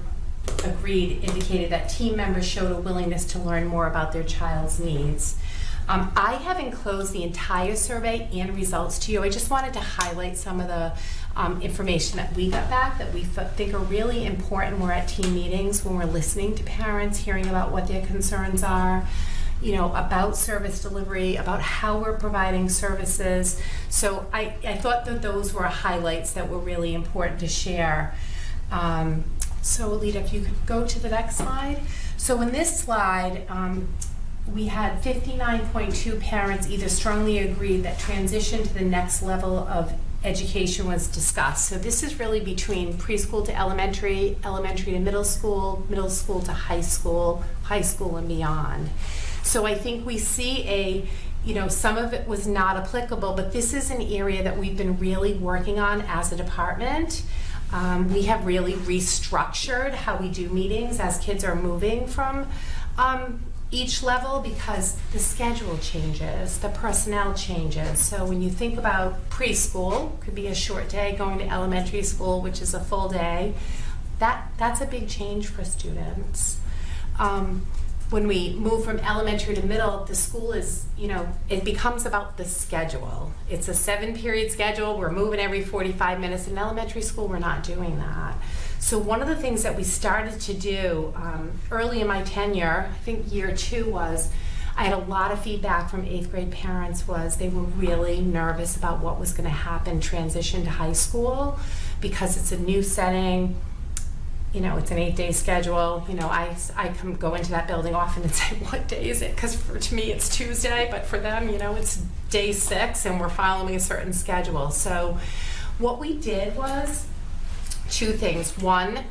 [SPEAKER 3] indicated that team members showed a willingness to learn more about their child's needs. I have enclosed the entire survey and results to you. I just wanted to highlight some of the information that we got back that we think are really important when we're at team meetings, when we're listening to parents, hearing about what their concerns are, you know, about service delivery, about how we're providing services. So I thought that those were highlights that were really important to share. So Alita, if you could go to the next slide. So in this slide, we had 59.2 parents either strongly agreed that transition to the next level of education was discussed. So this is really between preschool to elementary, elementary to middle school to high school and beyond. So I think we see some of it was not applicable, but this is an area that we've been really working on as a department. We have really restructured how we do meetings as kids are moving from each level because the schedule changes, the personnel changes. So when you think about preschool, could be a short day, going to elementary school, which is a full day, that's a big change for students. When we move from elementary to middle, the school is, it becomes about the schedule. It's a 7-period schedule. We're moving every 45 minutes. In elementary school, we're not doing that. So one of the things that we started to do early in my tenure, I think year 2 was, I had a lot of feedback from 8th grade parents was they were really nervous about what was gonna happen transition to high school because it's a new setting. It's an 8-day schedule. I can go into that building often and say, what day is it? Because to me it's Tuesday, but for them, it's day 6 and we're following a certain schedule. So what we did was 2 things. One,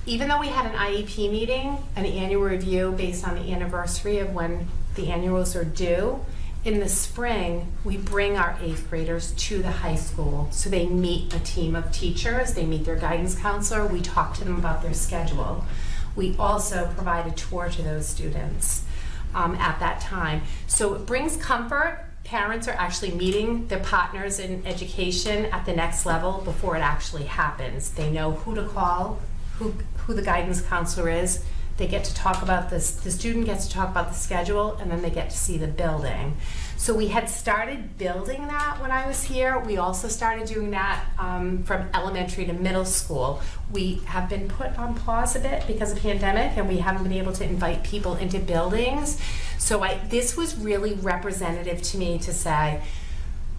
[SPEAKER 3] even though we had an IEP meeting, an annual review based on the anniversary of when the annuals are due, in the spring, we bring our 8th graders to the high school. So they meet a team of teachers, they meet their guidance counselor, we talk to them about their schedule. We also provide a tour to those students at that time. So it brings comfort. Parents are actually meeting their partners in education at the next level before it actually happens. They know who to call, who the guidance counselor is. They get to talk about this, the student gets to talk about the schedule, and then they get to see the building. So we had started building that when I was here. We also started doing that from elementary to middle school. We have been put on pause a bit because of the pandemic, and we haven't been able to invite people into buildings. So this was really representative to me to say,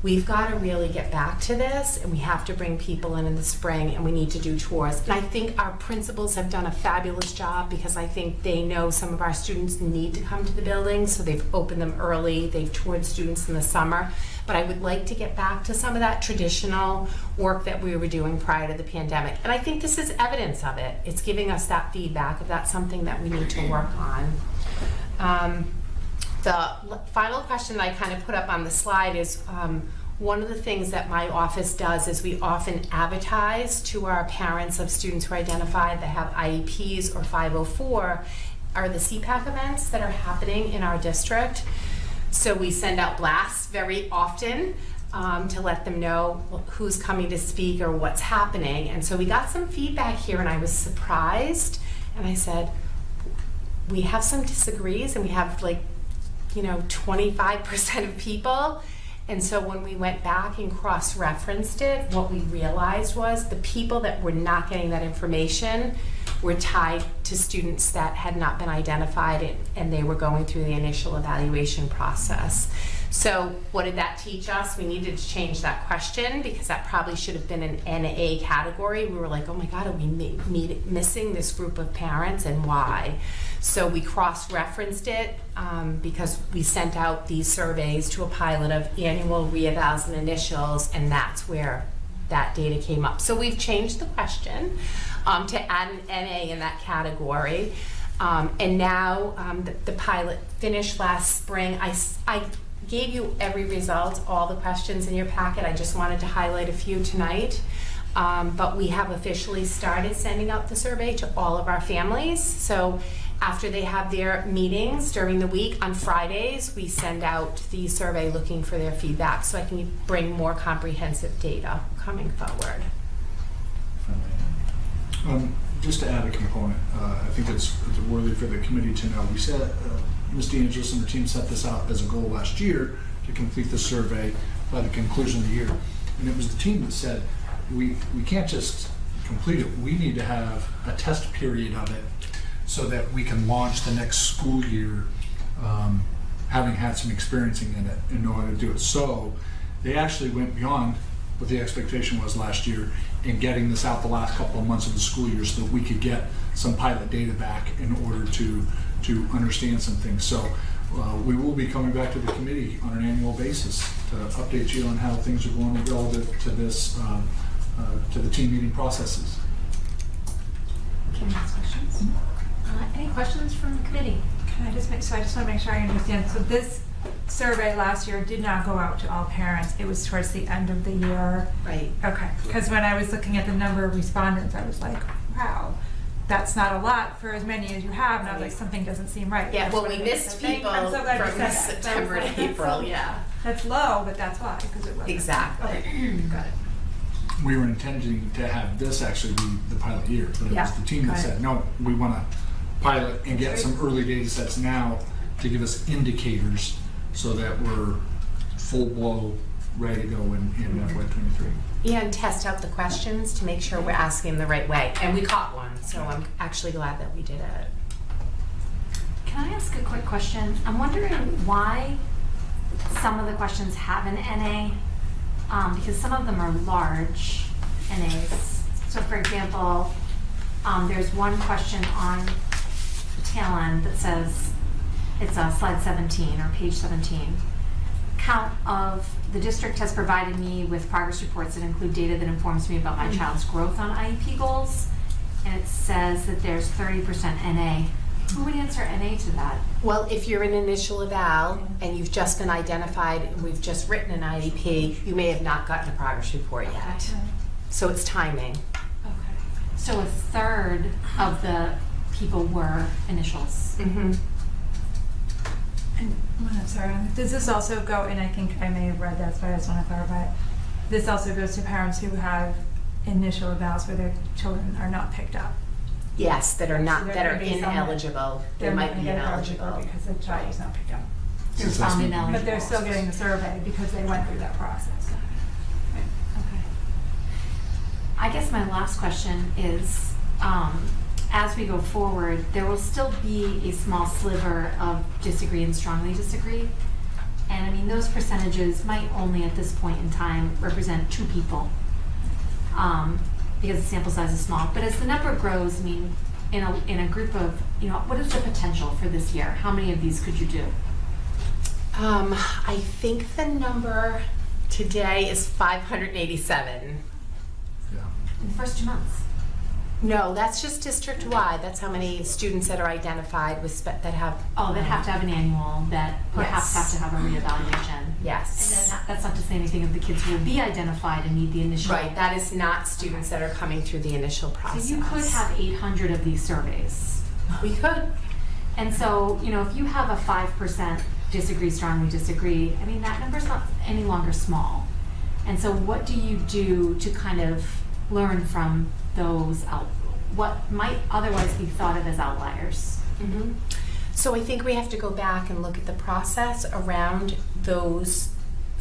[SPEAKER 3] we've got to really get back to this, and we have to bring people in the spring, and we need to do tours. And I think our principals have done a fabulous job because I think they know some of our students need to come to the building, so they've opened them early, they've toured students in the summer. But I would like to get back to some of that traditional work that we were doing prior to the pandemic. And I think this is evidence of it. It's giving us that feedback if that's something that we need to work on. The final question that I kind of put up on the slide is one of the things that my office does is we often advertise to our parents of students who are identified that have IEPs or 504 are the CPAC events that are happening in our district. So we send out blasts very often to let them know who's coming to speak or what's happening. And so we got some feedback here and I was surprised. And I said, we have some disagrees and we have 25% of people. And so when we went back and cross-referenced it, what we realized was the people that were not getting that information were tied to students that had not been identified, and they were going through the initial evaluation process. So what did that teach us? We needed to change that question because that probably should have been an NA category. We were like, oh my God, are we missing this group of parents, and why? So we cross-referenced it because we sent out these surveys to a pilot of annual reevals and initials, and that's where that data came up. So we've changed the question to add an NA in that category. And now the pilot finished last spring. I gave you every result, all the questions in your packet. I just wanted to highlight a few tonight. But we have officially started sending out the survey to all of our families. So after they have their meetings during the week on Fridays, we send out the survey looking for their feedback so I can bring more comprehensive data coming forward.
[SPEAKER 4] Just to add a component, I think it's worthy for the committee to know. We said, Ms. DeAngelis and her team set this out as a goal last year to complete the survey by the conclusion of the year. And it was the team that said, we can't just complete it, we need to have a test period of it so that we can launch the next school year having had some experiencing in it and know how to do it. So they actually went beyond what the expectation was last year in getting this out the last couple of months of the school year so that we could get some pilot data back in order to understand some things. So we will be coming back to the committee on an annual basis to update you on how things are going relative to this, to the team meeting processes.
[SPEAKER 1] Can I ask questions? Any questions from the committee?
[SPEAKER 6] Can I just make, so I just want to make sure I understand. So this survey last year did not go out to all parents. It was towards the end of the year.
[SPEAKER 3] Right.
[SPEAKER 6] Okay. Because when I was looking at the number of respondents, I was like, wow, that's not a lot for as many as you have. And I was like, something doesn't seem right.
[SPEAKER 3] Yeah,
[SPEAKER 6] That's
[SPEAKER 3] well,
[SPEAKER 6] what
[SPEAKER 3] we
[SPEAKER 6] it is.
[SPEAKER 3] missed
[SPEAKER 6] So
[SPEAKER 3] people
[SPEAKER 6] I'm so glad you
[SPEAKER 3] from
[SPEAKER 6] said that.
[SPEAKER 3] September
[SPEAKER 6] So I was
[SPEAKER 3] to
[SPEAKER 6] like,
[SPEAKER 3] April, yeah.
[SPEAKER 6] That's low, but that's why, because it wasn't.
[SPEAKER 3] Exactly.
[SPEAKER 6] Okay.
[SPEAKER 3] Got it.
[SPEAKER 4] We were intending to have this actually be the pilot year, but it
[SPEAKER 3] Yeah,
[SPEAKER 4] was the team that
[SPEAKER 3] got it.
[SPEAKER 4] said, no, we want to pilot and get some early data sets now to give us indicators so that we're full blow ready to go in FY23.
[SPEAKER 3] And test out the questions to make sure we're asking them the right way. And we caught one, so I'm actually glad that we did it.
[SPEAKER 1] Can I ask a quick question? I'm wondering why some of the questions have an NA, because some of them are large NAs. So for example, there's one question on the tail end that says, it's slide 17 or page 17. Count of the district has provided me with progress reports that include data that informs me about my child's growth on IEP goals. And it says that there's 30% NA. Who would answer NA to that?
[SPEAKER 3] Well, if you're an initial eval and you've just been identified and we've just written an IEP, you may have not gotten a progress report yet.
[SPEAKER 1] Okay.
[SPEAKER 3] So it's timing.
[SPEAKER 1] Okay. So a third of the people were initials.
[SPEAKER 3] Mm-hmm.
[SPEAKER 6] And, I'm sorry, does this also go, and I think I may have read that, so I just want to clarify. This also goes to parents who have initial evals where their children are not picked up.
[SPEAKER 3] Yes, that are
[SPEAKER 6] So
[SPEAKER 3] not,
[SPEAKER 6] they're
[SPEAKER 3] that are
[SPEAKER 6] gonna be some-
[SPEAKER 3] ineligible. They
[SPEAKER 6] They're
[SPEAKER 3] might
[SPEAKER 6] not
[SPEAKER 3] be
[SPEAKER 6] gonna get a progress report
[SPEAKER 3] ineligible.
[SPEAKER 6] because the child was not picked up.
[SPEAKER 1] They're found ineligible.
[SPEAKER 6] But they're still getting the survey because they went through that process.
[SPEAKER 1] Okay. I guess my last question is, as we go forward, there will still be a small sliver of disagree and strongly disagree. And I mean, those percentages might only at this point in time represent 2 people, because the sample size is small. But as the number grows, I mean, in a group of, what is the potential for this year? How many of these could you do?
[SPEAKER 3] I think the number today is 587.
[SPEAKER 4] Yeah.
[SPEAKER 1] In the first 2 months?
[SPEAKER 3] No, that's just district-wide. That's how many students that are identified with that have.
[SPEAKER 1] Oh, that have to have an annual, that perhaps
[SPEAKER 3] Yes.
[SPEAKER 1] have to have a reevaluation.
[SPEAKER 3] Yes.
[SPEAKER 1] And then that's not to say anything of the kids who will be identified and need the initial.
[SPEAKER 3] Right, that is not students that are coming through the initial process.
[SPEAKER 1] So you could have 800 of these surveys.
[SPEAKER 3] We could.
[SPEAKER 1] And so, if you have a 5% disagree, strongly disagree, I mean, that number's not any longer small. And so what do you do to kind of learn from those what might otherwise be thought of as outliers?
[SPEAKER 3] Mm-hmm. So I think we have to go back and look at the process around those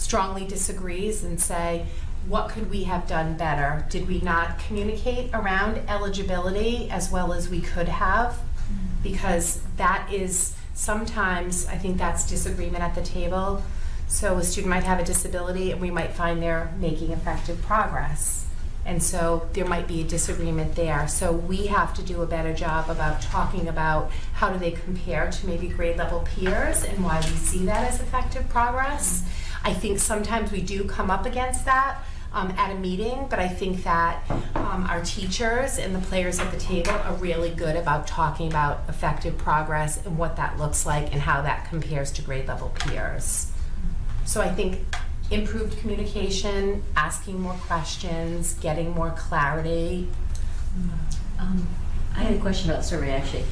[SPEAKER 3] strongly disagrees and say, what could we have done better? Did we not communicate around eligibility as well as we could have? Because that is sometimes, I think that's disagreement at the table. So a student might have a disability and we might find they're making effective progress. And so there might be a disagreement there. So we have to do a better job about talking about how do they compare to maybe grade level peers and why we see that as effective progress. I think sometimes we do come up against that at a meeting, but I think that our teachers and the players at the table are really good about talking about effective progress and what that looks like and how that compares to grade level peers. So I think improved communication, asking more questions, getting more clarity.
[SPEAKER 10] I had a question about the survey actually.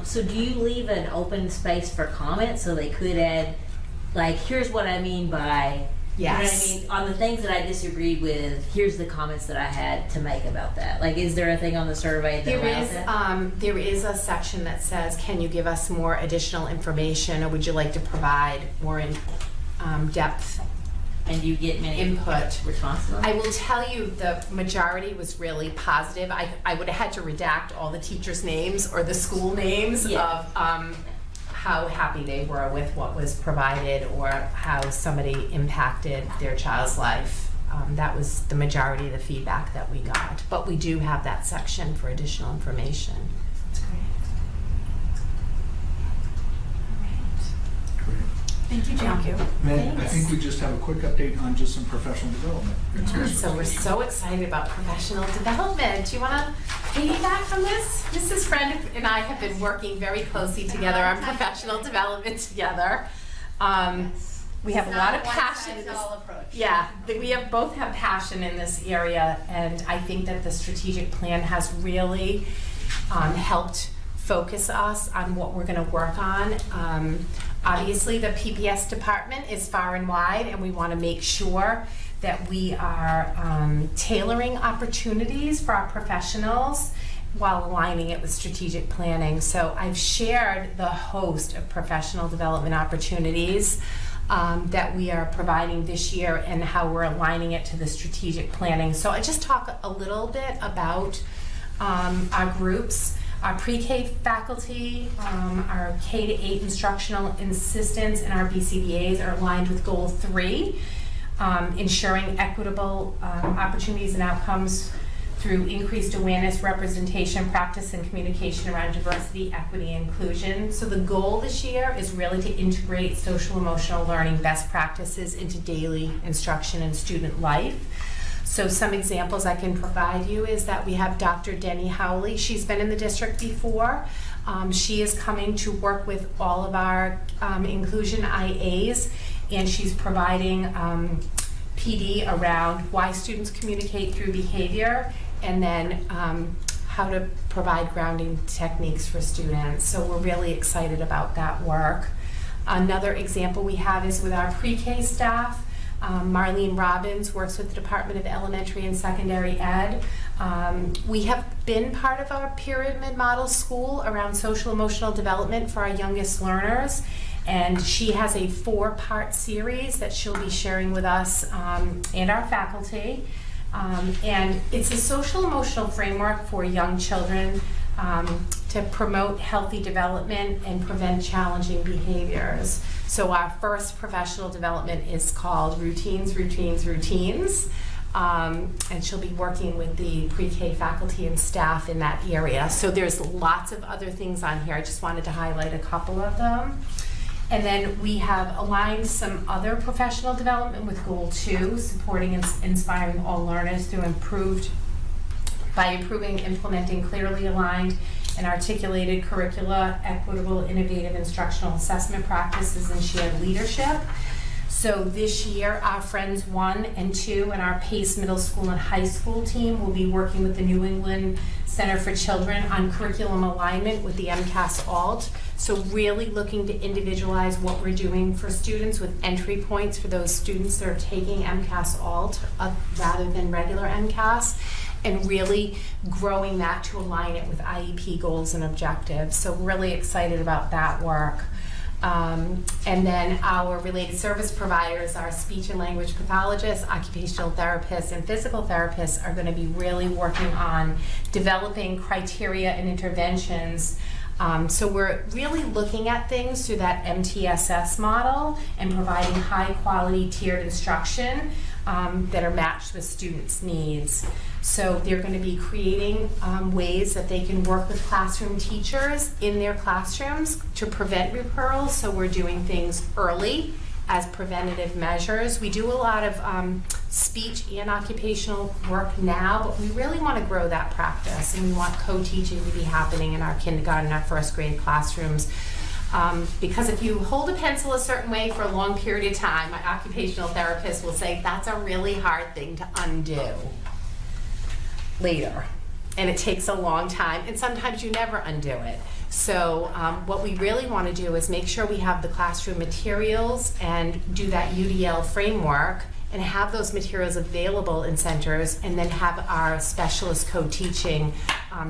[SPEAKER 10] So do you leave an open space for comment so they could add, like, here's what I mean by,
[SPEAKER 3] Yes.
[SPEAKER 10] you know what I mean? On the things that I disagreed with, here's the comments that I had to make about that. Like, is there a thing on the survey that allows that?
[SPEAKER 3] There is a section that says, can you give us more additional information, or would you like to provide more in depth
[SPEAKER 10] And do you get many
[SPEAKER 3] input?
[SPEAKER 10] responses?
[SPEAKER 3] I will tell you the majority was really positive. I would have had to redact all the teachers' names or the school names
[SPEAKER 10] Yeah.
[SPEAKER 3] of how happy they were with what was provided or how somebody impacted their child's life. That was the majority of the feedback that we got. But we do have that section for additional information.
[SPEAKER 6] That's great.
[SPEAKER 4] Great.
[SPEAKER 6] Thank you, John.
[SPEAKER 3] Thank you.
[SPEAKER 4] Then I think we just have a quick update on just some professional development.
[SPEAKER 3] So we're so excited about professional development. Do you want to piggyback from this? Mrs. Friend and I have been working very closely together on professional development together. We have a lot of passion in this. Yeah, we both have passion in this area, and I think that the strategic plan has really helped focus us on what we're going to work on. Obviously, the PPS department is far and wide, and we want to make sure that we are tailoring opportunities for our professionals while aligning it with strategic planning. So I've shared the host of professional development opportunities that we are providing this year and how we're aligning it to the strategic planning. So I just talk a little bit about our groups. Our pre-K faculty, our K-8 instructional assistants, and our BCBAs are aligned with Goal 3, ensuring equitable opportunities and outcomes through increased awareness, representation, practice, and communication around diversity, equity, and inclusion. So the goal this year is really to integrate social emotional learning best practices into daily instruction and student life. So some examples I can provide you is that we have Dr. Denny Howley. She's been in the district before. She is coming to work with all of our inclusion IAs, and she's providing PD around why students communicate through behavior, and then how to provide grounding techniques for students. So we're really excited about that work. Another example we have is with our pre-K staff. Marlene Robbins works with the Department of Elementary and Secondary Ed. We have been part of our pyramid model school around social emotional development for our youngest learners, and she has a 4-part series that she'll be sharing with us and our faculty. And it's a social emotional framework for young children to promote healthy development and prevent challenging behaviors. So our first professional development is called Routines, Routines, Routines. And she'll be working with the pre-K faculty and staff in that area. So there's lots of other things on here. I just wanted to highlight a couple of them. And then we have aligned some other professional development with Goal 2, supporting and inspiring all learners through improving, implementing clearly aligned and articulated curricula, equitable, innovative instructional assessment practices, and shared leadership. So this year, our Friends 1 and 2 and our PACE middle school and high school team will be working with the New England Center for Children on curriculum alignment with the MCAS ALT. So really looking to individualize what we're doing for students with entry points for those students that are taking MCAS ALT rather than regular MCAS, and really growing that to align it with IEP goals and objectives. So really excited about that work. And then our related service providers, our speech and language pathologists, occupational therapists, and physical therapists are going to be really working on developing criteria and interventions. So we're really looking at things through that MTSS model and providing high-quality tiered instruction that are matched with students' needs. So they're going to be creating ways that they can work with classroom teachers in their classrooms to prevent referrals. So we're doing things early as preventative measures. We do a lot of speech and occupational work now, but we really want to grow that practice, and we want co-teaching to be happening in our kindergarten, our first grade classrooms. Because if you hold a pencil a certain way for a long period of time, my occupational therapist will say that's a really hard thing to undo later. And it takes a long time, and sometimes you never undo it. So what we really want to do is make sure we have the classroom materials and do that UDL framework and have those materials available in centers, and then have our specialist co-teaching.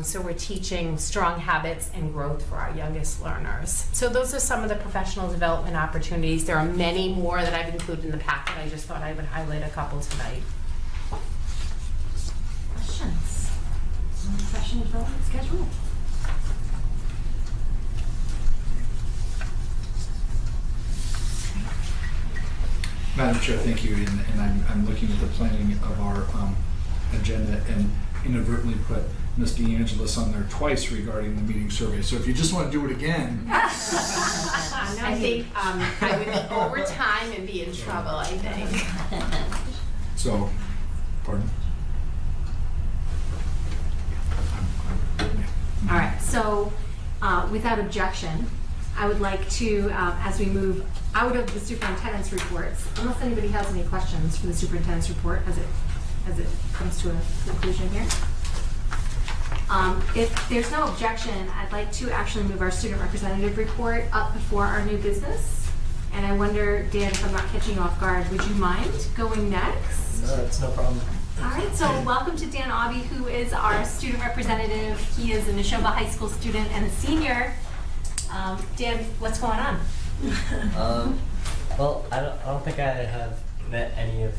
[SPEAKER 3] So we're teaching strong habits and growth for our youngest learners. So those are some of the professional development opportunities. There are many more that I've included in the packet. I just thought I would highlight a couple tonight.
[SPEAKER 1] Questions on the professional development schedule?
[SPEAKER 4] Madam Chair, thank you, and I'm looking at the planning of our agenda and inadvertently put Ms. DeAngelis on there twice regarding the meeting survey. So if you just want to do it again.
[SPEAKER 3] I think I would over time and be in trouble, I think.
[SPEAKER 4] So, pardon?
[SPEAKER 1] All right, so without objection, I would like to, as we move out of the superintendent's reports, unless anybody has any questions for the superintendent's report as it comes to a conclusion here. If there's no objection, I'd like to actually move our student representative report up before our new business. And I wonder, Dan, if I'm not catching you off guard, would you mind going next?
[SPEAKER 11] No, that's no problem.
[SPEAKER 1] All right, so welcome to Dan Aubie, who is our student representative. He is a Nashoba High School student and a senior. Dan, what's going on?
[SPEAKER 11] Well, I don't think I have met any of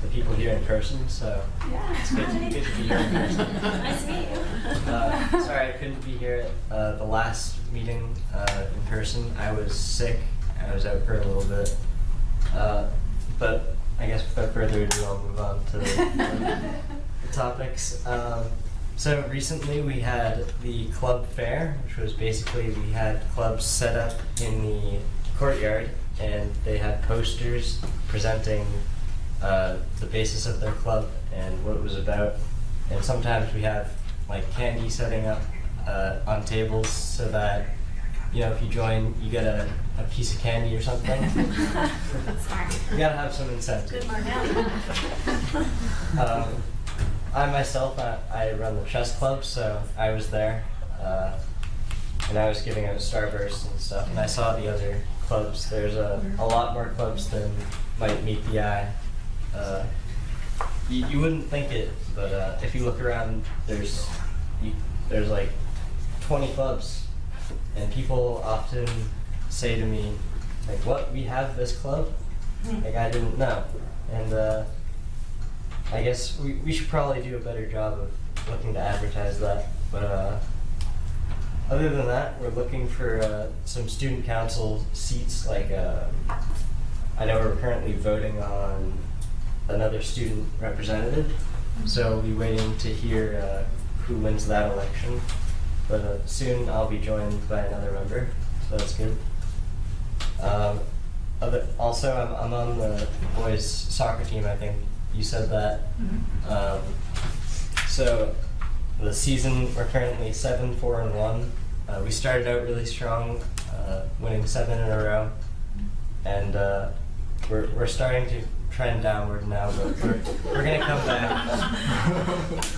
[SPEAKER 11] the people here in person, so
[SPEAKER 1] Yeah.
[SPEAKER 11] it's good to be here in person.
[SPEAKER 1] Nice to meet you.
[SPEAKER 11] Sorry I couldn't be here at the last meeting in person. I was sick. I was out for a little bit. But I guess without further ado, I'll move on to the topics. So recently we had the club fair, which was basically we had clubs set up in the courtyard, and they had posters presenting the basis of their club and what it was about. And sometimes we have candy setting up on tables so that, if you join, you get a piece of candy or something.
[SPEAKER 1] Smart.
[SPEAKER 11] You gotta have some incentive.
[SPEAKER 1] Good Marnell.
[SPEAKER 11] I myself, I run the chess club, so I was there, and I was giving out Starbursts and stuff, and I saw the other clubs. There's a lot more clubs than might meet the eye. You wouldn't think it, but if you look around, there's 20 clubs, and people often say to me, what, we have this club? I didn't know. And I guess we should probably do a better job of looking to advertise that. But other than that, we're looking for some student council seats. I know we're currently voting on another student representative, so we'll be waiting to hear who wins that election. But soon I'll be joined by another member, so that's good. Also, I'm on the boys soccer team, I think. You said that. So the season, we're currently 7-4-1. We started out really strong, winning 7 in a row, and we're starting to trend downward now, but we're gonna come back.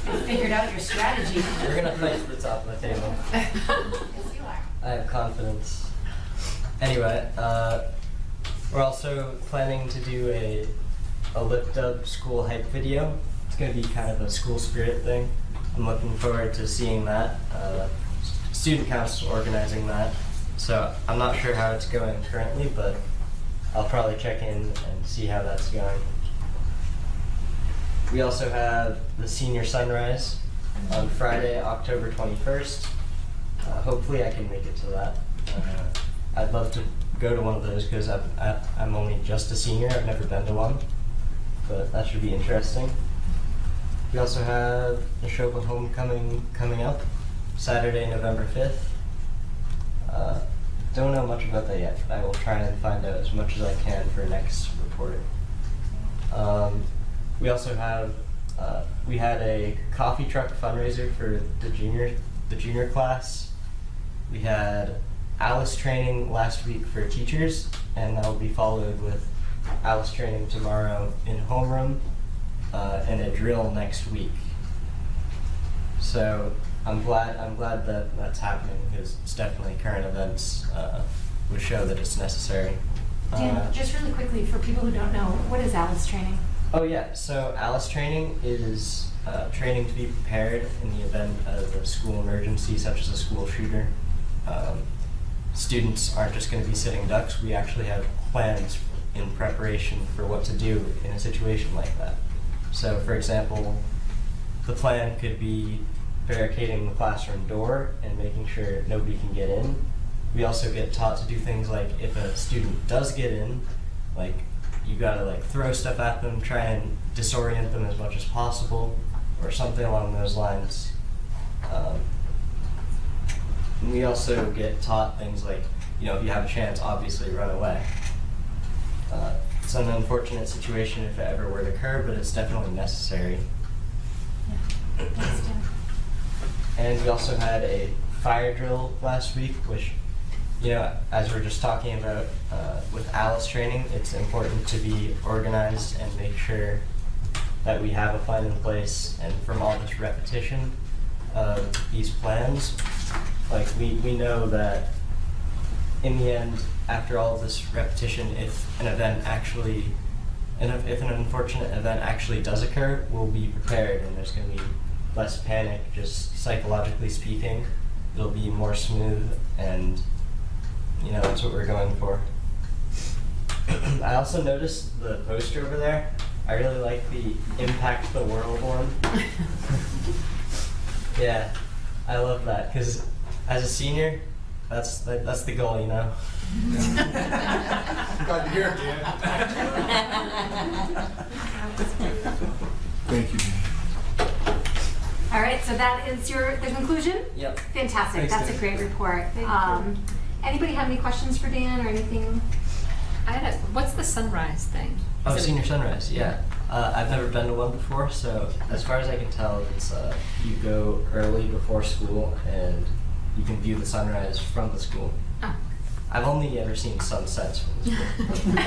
[SPEAKER 1] You figured out your strategy.
[SPEAKER 11] We're gonna fight to the top of the table.
[SPEAKER 1] Yes, you are.
[SPEAKER 11] I have confidence. Anyway, we're also planning to do a lip dub school hype video. It's going to be kind of a school spirit thing. I'm looking forward to seeing that. Student council organizing that. So I'm not sure how it's going currently, but I'll probably check in and see how that's going. We also have the Senior Sunrise on Friday, October 21st. Hopefully I can make it to that. I'd love to go to one of those because I'm only just a senior. I've never been to one, but that should be interesting. We also have Nashoba Homecoming coming up, Saturday, November 5th. Don't know much about that yet. I will try and find out as much as I can for next reporting. We also have, we had a coffee truck fundraiser for the junior class. We had ALICE training last week for teachers, and that will be followed with ALICE training tomorrow in homeroom, and a drill next week. So I'm glad that that's happening because it's definitely current events would show that it's necessary.
[SPEAKER 1] Dan, just really quickly, for people who don't know, what is ALICE training?
[SPEAKER 11] Oh yeah, so ALICE training is training to be prepared in the event of a school emergency such as a school shooter. Students aren't just going to be sitting ducks. We actually have plans in preparation for what to do in a situation like that. So for example, the plan could be barricading the classroom door and making sure nobody can get in. We also get taught to do things like if a student does get in, like you gotta like throw stuff at them, try and disorient them as much as possible, or something along those lines. We also get taught things like, you know, if you have a chance, obviously run away. It's an unfortunate situation if it ever were to occur, but it's definitely necessary.
[SPEAKER 1] Yeah. Thanks, Dan.
[SPEAKER 11] And we also had a fire drill last week, which, you know, as we're just talking about with ALICE training, it's important to be organized and make sure that we have a plan in place. And from all this repetition of these plans, like we know that in the end, after all of this repetition, if an unfortunate event actually does occur, we'll be prepared and there's going to be less panic, just psychologically speaking. It'll be more smooth, and you know, that's what we're going for. I also noticed the poster over there. I really like the Impact the World one. Yeah, I love that because as a senior, that's the goal, you know.
[SPEAKER 4] Yeah. Glad to hear it, Dan. Thank you, Dan.
[SPEAKER 1] All right, so that is the conclusion?
[SPEAKER 11] Yep.
[SPEAKER 1] Fantastic.
[SPEAKER 2] Thanks,
[SPEAKER 1] That's
[SPEAKER 2] Dan.
[SPEAKER 1] a great report.
[SPEAKER 6] Thank you.
[SPEAKER 1] Anybody have any questions for Dan or anything?
[SPEAKER 3] What's the sunrise thing?
[SPEAKER 11] Oh,
[SPEAKER 3] Is it-
[SPEAKER 11] Senior Sunrise, yeah. I've never been to one before, so as far as I can tell, it's you go early before school and you can view the sunrise from the school.
[SPEAKER 3] Oh.
[SPEAKER 11] I've only ever seen sunsets from the school.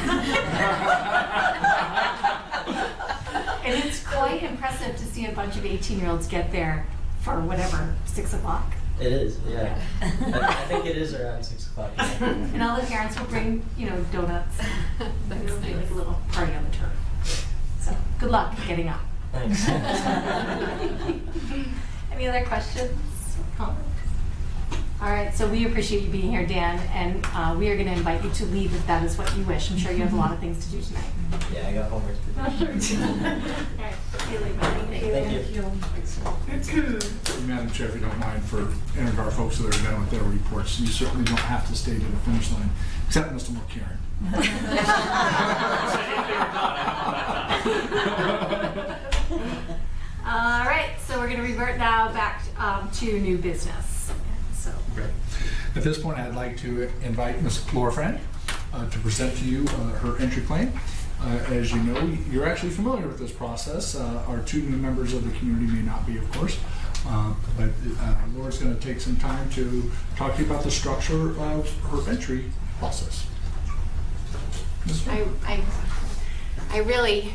[SPEAKER 1] And it's quite impressive to see a bunch of 18-year-olds get there for whatever, 6 o'clock.
[SPEAKER 11] It is, yeah. I think it is around 6 o'clock.
[SPEAKER 1] And all the parents will bring, donuts. And it'll be like a little party on the turf. So good luck getting up.
[SPEAKER 11] Thanks.
[SPEAKER 1] Any other questions, comments? All right, so we appreciate you being here, Dan, and we are going to invite you to leave if that is what you wish. I'm sure you have a lot of things to do tonight.
[SPEAKER 11] Yeah, I got homework to do.
[SPEAKER 1] Oh, sure. All right, see you later.
[SPEAKER 11] Thank you.
[SPEAKER 4] Madam Chair, if you don't mind, for any of our folks that are done with their reports, you certainly don't have to stay to the finish line, except Mr. McCarron.
[SPEAKER 1] All right, so we're going to revert now back to new business. So.
[SPEAKER 4] Great. At this point, I'd like to invite Ms. Laura Friend to present to you her entry plan. As you know, you're actually familiar with this process. Our two new members of the community may not be, of course, but Laura's going to take some time to talk to you about the structure of her entry process. Ms. Friend.
[SPEAKER 12] I really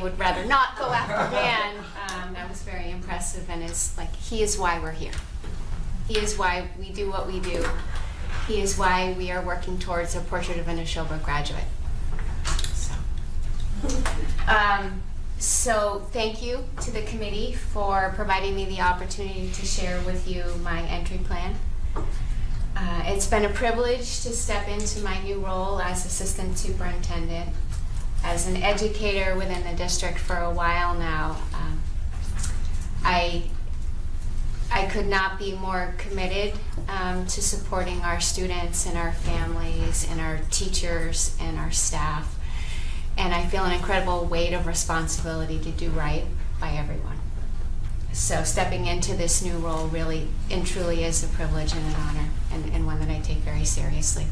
[SPEAKER 12] would rather not go after Dan. That was very impressive, and he is why we're here. He is why we do what we do. He is why we are working towards a portrait of a Nashoba graduate. So thank you to the committee for providing me the opportunity to share with you my entry plan. It's been a privilege to step into my new role as Assistant Superintendent. As an educator within the district for a while now, I could not be more committed to supporting our students and our families and our teachers and our staff. And I feel an incredible weight of responsibility to do right by everyone. So stepping into this new role really and truly is a privilege and an honor, and one that I take very seriously.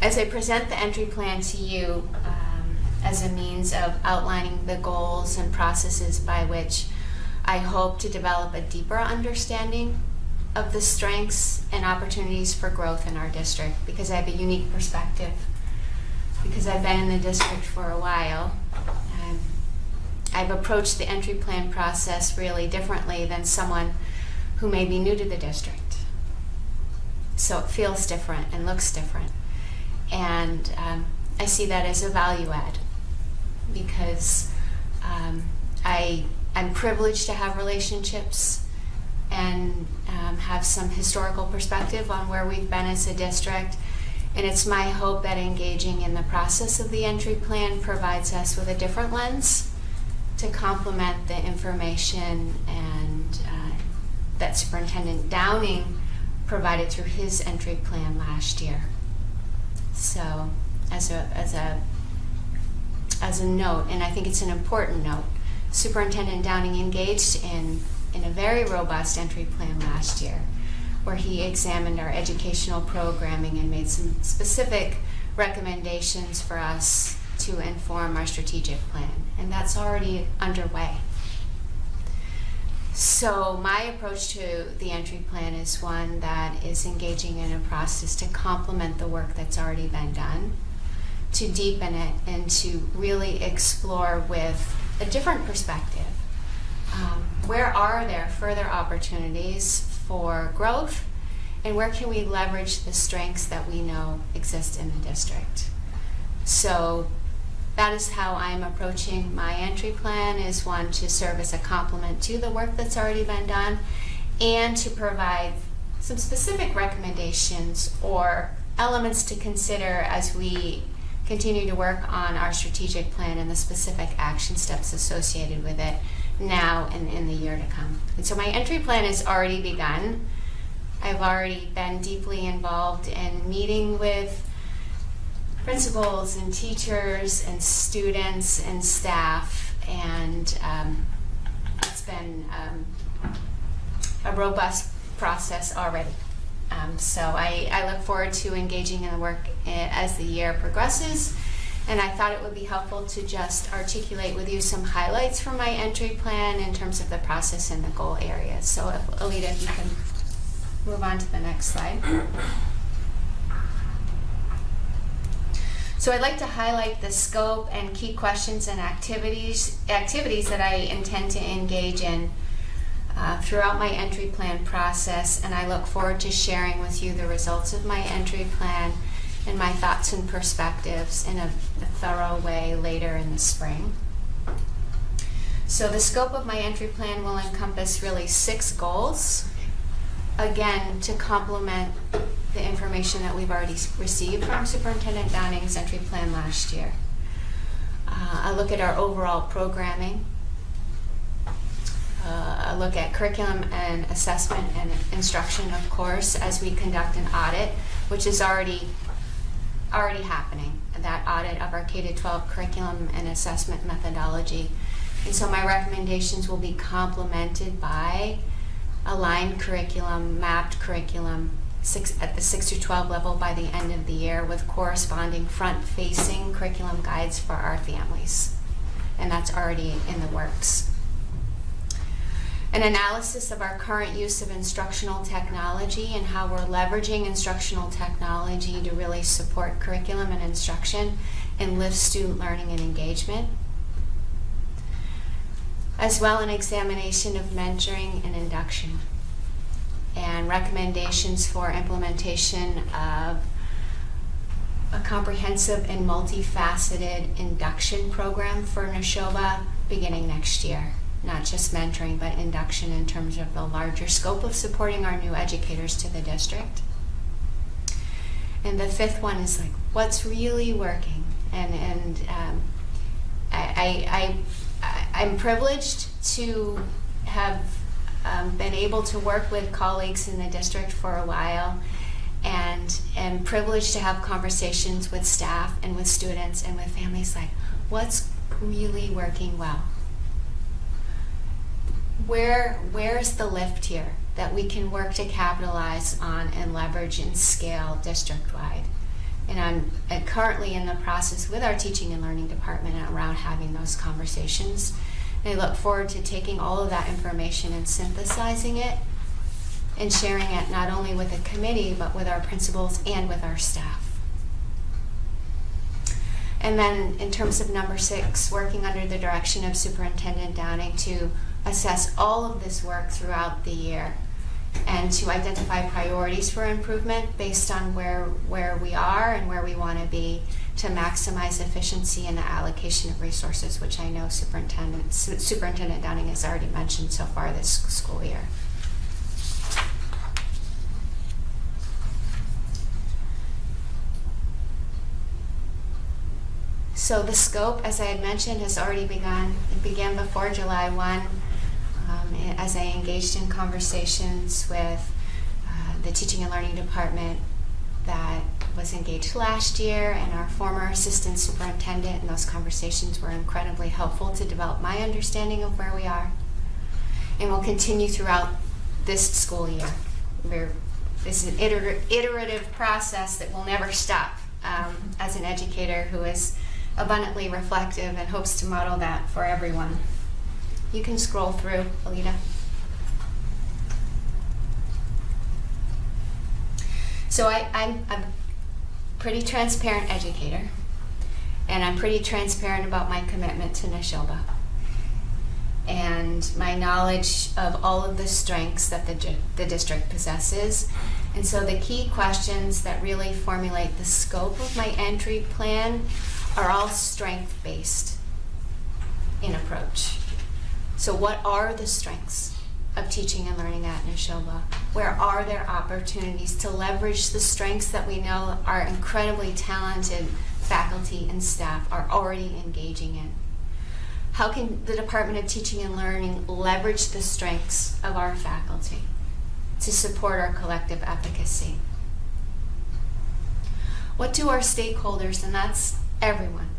[SPEAKER 12] As I present the entry plan to you as a means of outlining the goals and processes by which I hope to develop a deeper understanding of the strengths and opportunities for growth in our district, because I have a unique perspective, because I've been in the district for a while. I've approached the entry plan process really differently than someone who may be new to the district. So it feels different and looks different. And I see that as a value add, because I'm privileged to have relationships and have some historical perspective on where we've been as a district. And it's my hope that engaging in the process of the entry plan provides us with a different lens to complement the information and that Superintendent Downing provided through his entry plan last year. So as a note, and I think it's an important note, Superintendent Downing engaged in a very robust entry plan last year, where he examined our educational programming and made some specific recommendations for us to inform our strategic plan, and that's already underway. So my approach to the entry plan is one that is engaging in a process to complement the work that's already been done, to deepen it, and to really explore with a different perspective. Where are there further opportunities for growth, and where can we leverage the strengths that we know exist in the district? So that is how I'm approaching my entry plan, is one to serve as a complement to the work that's already been done, and to provide some specific recommendations or elements to consider as we continue to work on our strategic plan and the specific action steps associated with it now and in the year to come. And so my entry plan has already begun. I've already been deeply involved in meeting with principals and teachers and students and staff, and it's been a robust process already. So I look forward to engaging in the work as the year progresses, and I thought it would be helpful to just articulate with you some highlights from my entry plan in terms of the process and the goal areas. So if, Alita, if you can move on to the next slide. So I'd like to highlight the scope and key questions and activities that I intend to engage in throughout my entry plan process, and I look forward to sharing with you the results of my entry plan and my thoughts and perspectives in a thorough way later in the spring. So the scope of my entry plan will encompass really 6 goals, again to complement the information that we've already received from Superintendent Downing's entry plan last year. A look at our overall programming, a look at curriculum and assessment and instruction, of course, as we conduct an audit, which is already happening, that audit of our K-12 curriculum and assessment methodology. And so my recommendations will be complemented by aligned curriculum, mapped curriculum, at the 6 to 12 level by the end of the year, with corresponding front-facing curriculum guides for our families. And that's already in the works. An analysis of our current use of instructional technology and how we're leveraging instructional technology to really support curriculum and instruction and lift student learning and engagement. As well, an examination of mentoring and induction, and recommendations for implementation of a comprehensive and multifaceted induction program for Nashoba beginning next year. not just mentoring, but induction in terms of the larger scope of supporting our new educators to the district. And the fifth one is like, what's really working? And I'm privileged to have been able to work with colleagues in the district for a while, and am privileged to have conversations with staff and with students and with families like, what's really working well? Where's the lift here that we can work to capitalize on and leverage and scale district-wide? And I'm currently in the process with our teaching and learning department around having those conversations. And I look forward to taking all of that information and synthesizing it and sharing it not only with the committee, but with our principals and with our staff. And then in terms of number 6, working under the direction of Superintendent Downing to assess all of this work throughout the year and to identify priorities for improvement based on where we are and where we want to be, to maximize efficiency in the allocation of resources, which I know Superintendent Downing has already mentioned so far this school year. So the scope, as I had mentioned, has already begun. It began before July 1 as I engaged in conversations with the teaching and learning department that was engaged last year and our former assistant superintendent, and those conversations were incredibly helpful to develop my understanding of where we are. And will continue throughout this school year. This is an iterative process that will never stop as an educator who is abundantly reflective and hopes to model that for everyone. You can scroll through, Alita. So I'm a pretty transparent educator, and I'm pretty transparent about my commitment to Nashoba and my knowledge of all of the strengths that the district possesses. And so the key questions that really formulate the scope of my entry plan are all strength-based in approach. So what are the strengths of teaching and learning at Nashoba? Where are there opportunities to leverage the strengths that we know our incredibly talented faculty and staff are already engaging in? How can the Department of Teaching and Learning leverage the strengths of our faculty to support our collective efficacy? What do our stakeholders, and that's everyone,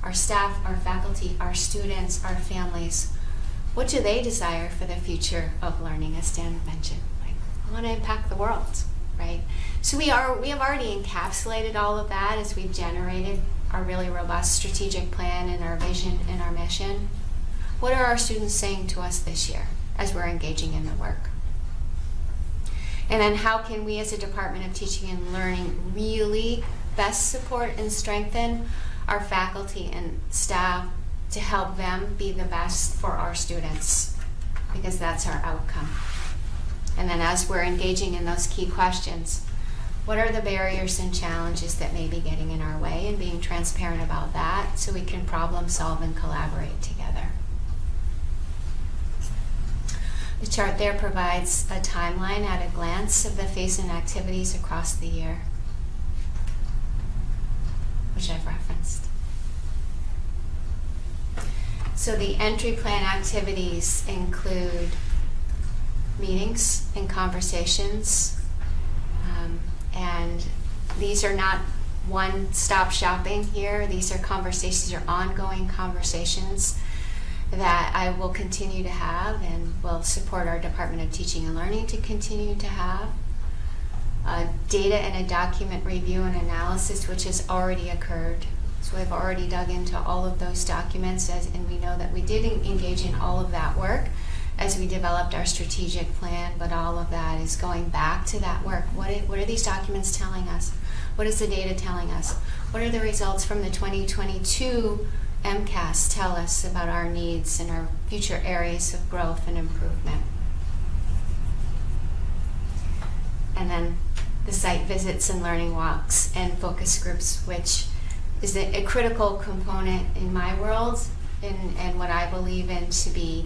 [SPEAKER 12] our staff, our faculty, our students, our families, what do they desire for the future of learning, as Dan mentioned? Like, I want to impact the world, right? So we have already encapsulated all of that as we've generated our really robust strategic plan and our vision and our mission. What are our students saying to us this year as we're engaging in the work? And then how can we as a Department of Teaching and Learning really best support and strengthen our faculty and staff to help them be the best for our students, because that's our outcome. And then as we're engaging in those key questions, what are the barriers and challenges that may be getting in our way, and being transparent about that so we can problem solve and collaborate together. The chart there provides a timeline at a glance of the phase and activities across the year, which I've referenced. So the entry plan activities include meetings and conversations, and these are not one-stop shopping here. These are conversations, these are ongoing conversations that I will continue to have and will support our Department of Teaching and Learning to continue to have. Data and a document review and analysis, which has already occurred. So we've already dug into all of those documents, and we know that we did engage in all of that work as we developed our strategic plan, but all of that is going back to that work. What are these documents telling us? What is the data telling us? What are the results from the 2022 MCAS tell us about our needs and our future areas of growth and improvement? And then the site visits and learning walks and focus groups, which is a critical component in my world and what I believe in to be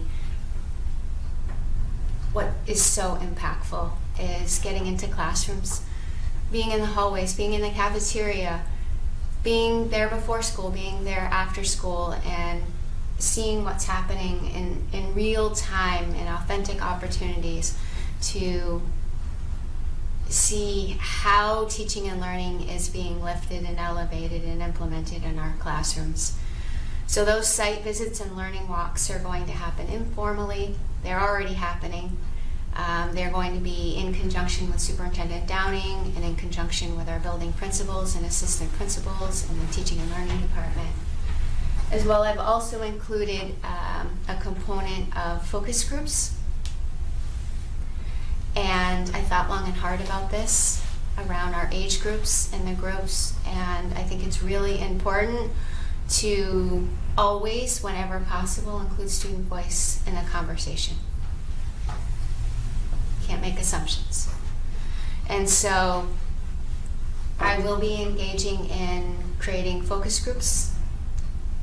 [SPEAKER 12] what is so impactful is getting into classrooms, being in the hallways, being in the cafeteria, being there before school, being there after school, and seeing what's happening in real time and authentic opportunities to see how teaching and learning is being lifted and elevated and implemented in our classrooms. So those site visits and learning walks are going to happen informally. They're already happening. They're going to be in conjunction with Superintendent Downing and in conjunction with our building principals and assistant principals and the teaching and learning department. As well, I've also included a component of focus groups. And I thought long and hard about this around our age groups and the groups, and I think it's really important to always, whenever possible, include student voice in the conversation. Can't make assumptions. And so I will be engaging in creating focus groups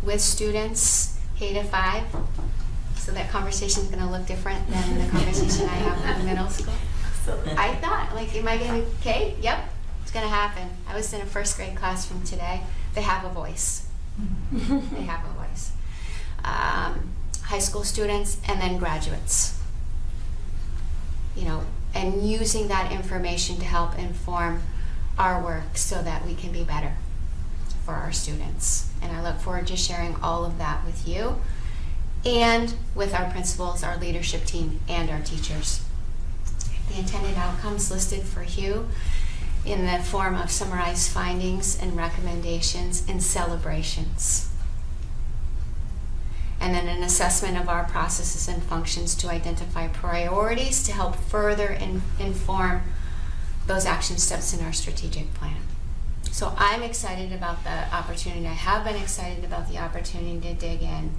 [SPEAKER 12] with students K to 5. So that conversation is going to look different than the conversation I have in middle school. I thought, like, am I going to K? Yep, it's going to happen. I was in a first grade classroom today. They have a voice. They have a voice. High school students and then graduates. You know, and using that information to help inform our work so that we can be better for our students. And I look forward to sharing all of that with you and with our principals, our leadership team, and our teachers. The intended outcomes listed for you in the form of summarized findings and recommendations and celebrations. And then an assessment of our processes and functions to identify priorities to help further inform those action steps in our strategic plan. So I'm excited about the opportunity. I have been excited about the opportunity to dig in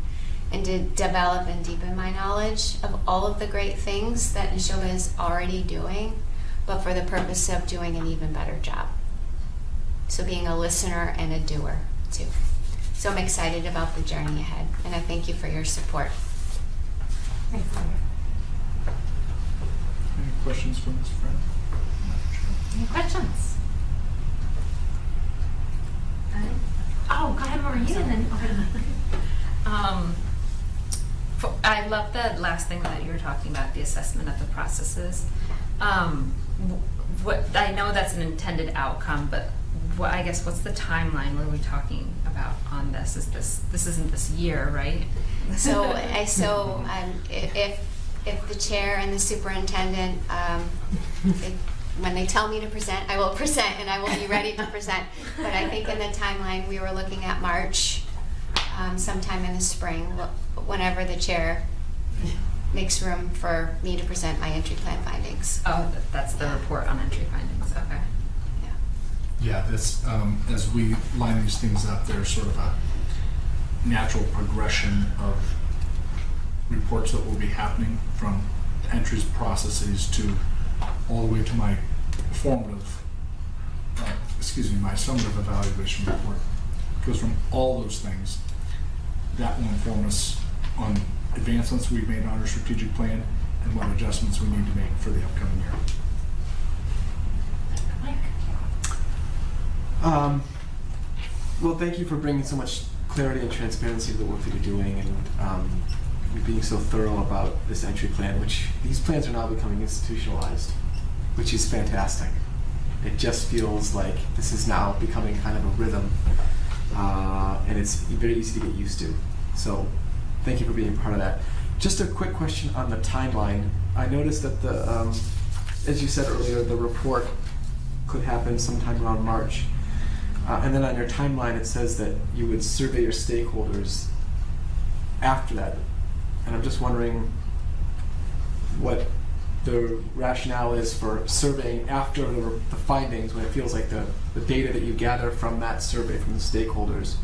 [SPEAKER 12] and to develop and deepen my knowledge of all of the great things that Nashoba is already doing, but for the purpose of doing an even better job. So being a listener and a doer too. So I'm excited about the journey ahead, and I thank you for your support.
[SPEAKER 1] Thanks, Leah.
[SPEAKER 4] Any questions from Ms. Friend?
[SPEAKER 1] Any questions? Oh, go ahead, Maureen, and then
[SPEAKER 13] I love the last thing that you were talking about, the assessment of the processes. What I know that's an intended outcome, but I guess what's the timeline? What are we talking about on this? This isn't this year, right?
[SPEAKER 12] So if the chair and the superintendent, when they tell me to present, I will present, and I will be ready to present. But I think in the timeline, we were looking at March, sometime in the spring, whenever the chair makes room for me to present my entry plan findings.
[SPEAKER 13] Oh, that's the report on entry findings. Okay.
[SPEAKER 4] Yeah, this, as we line these things up, there's sort of a natural progression of reports that will be happening from entries, processes, to all the way to my formative, my summative evaluation report. Because from all those things, that will inform us on advancements we've made on our strategic plan and what adjustments we need to make for the upcoming year.
[SPEAKER 2] Well, thank you for bringing so much clarity and transparency to the work that you're doing, and you being so thorough about this entry plan, which these plans are now becoming institutionalized, which is fantastic. It just feels like this is now becoming kind of a rhythm, and it's very easy to get used to. So thank you for being part of that. Just a quick question on the timeline. I noticed that as you said earlier, the report could happen sometime around March. And then on your timeline, it says that you would survey your stakeholders after that. And I'm just wondering what the rationale is for surveying after the findings, when it feels like the data that you gather from that survey from the stakeholders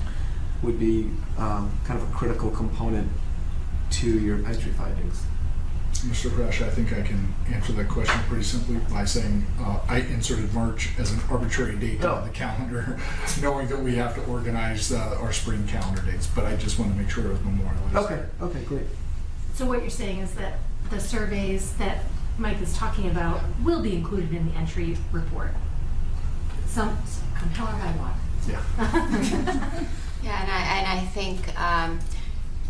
[SPEAKER 2] would be kind of a critical component to your entry findings.
[SPEAKER 4] Mr. Hresh, I think I can answer that question pretty simply by saying I inserted March as an arbitrary date on the calendar, knowing that we have to organize our spring calendar dates, but I just want to make sure it was memorialized.
[SPEAKER 2] Okay, great.
[SPEAKER 1] So what you're saying is that the surveys that Mike is talking about will be included in the entry report. Some come hell or high water.
[SPEAKER 4] Yeah.
[SPEAKER 12] Yeah, and I think,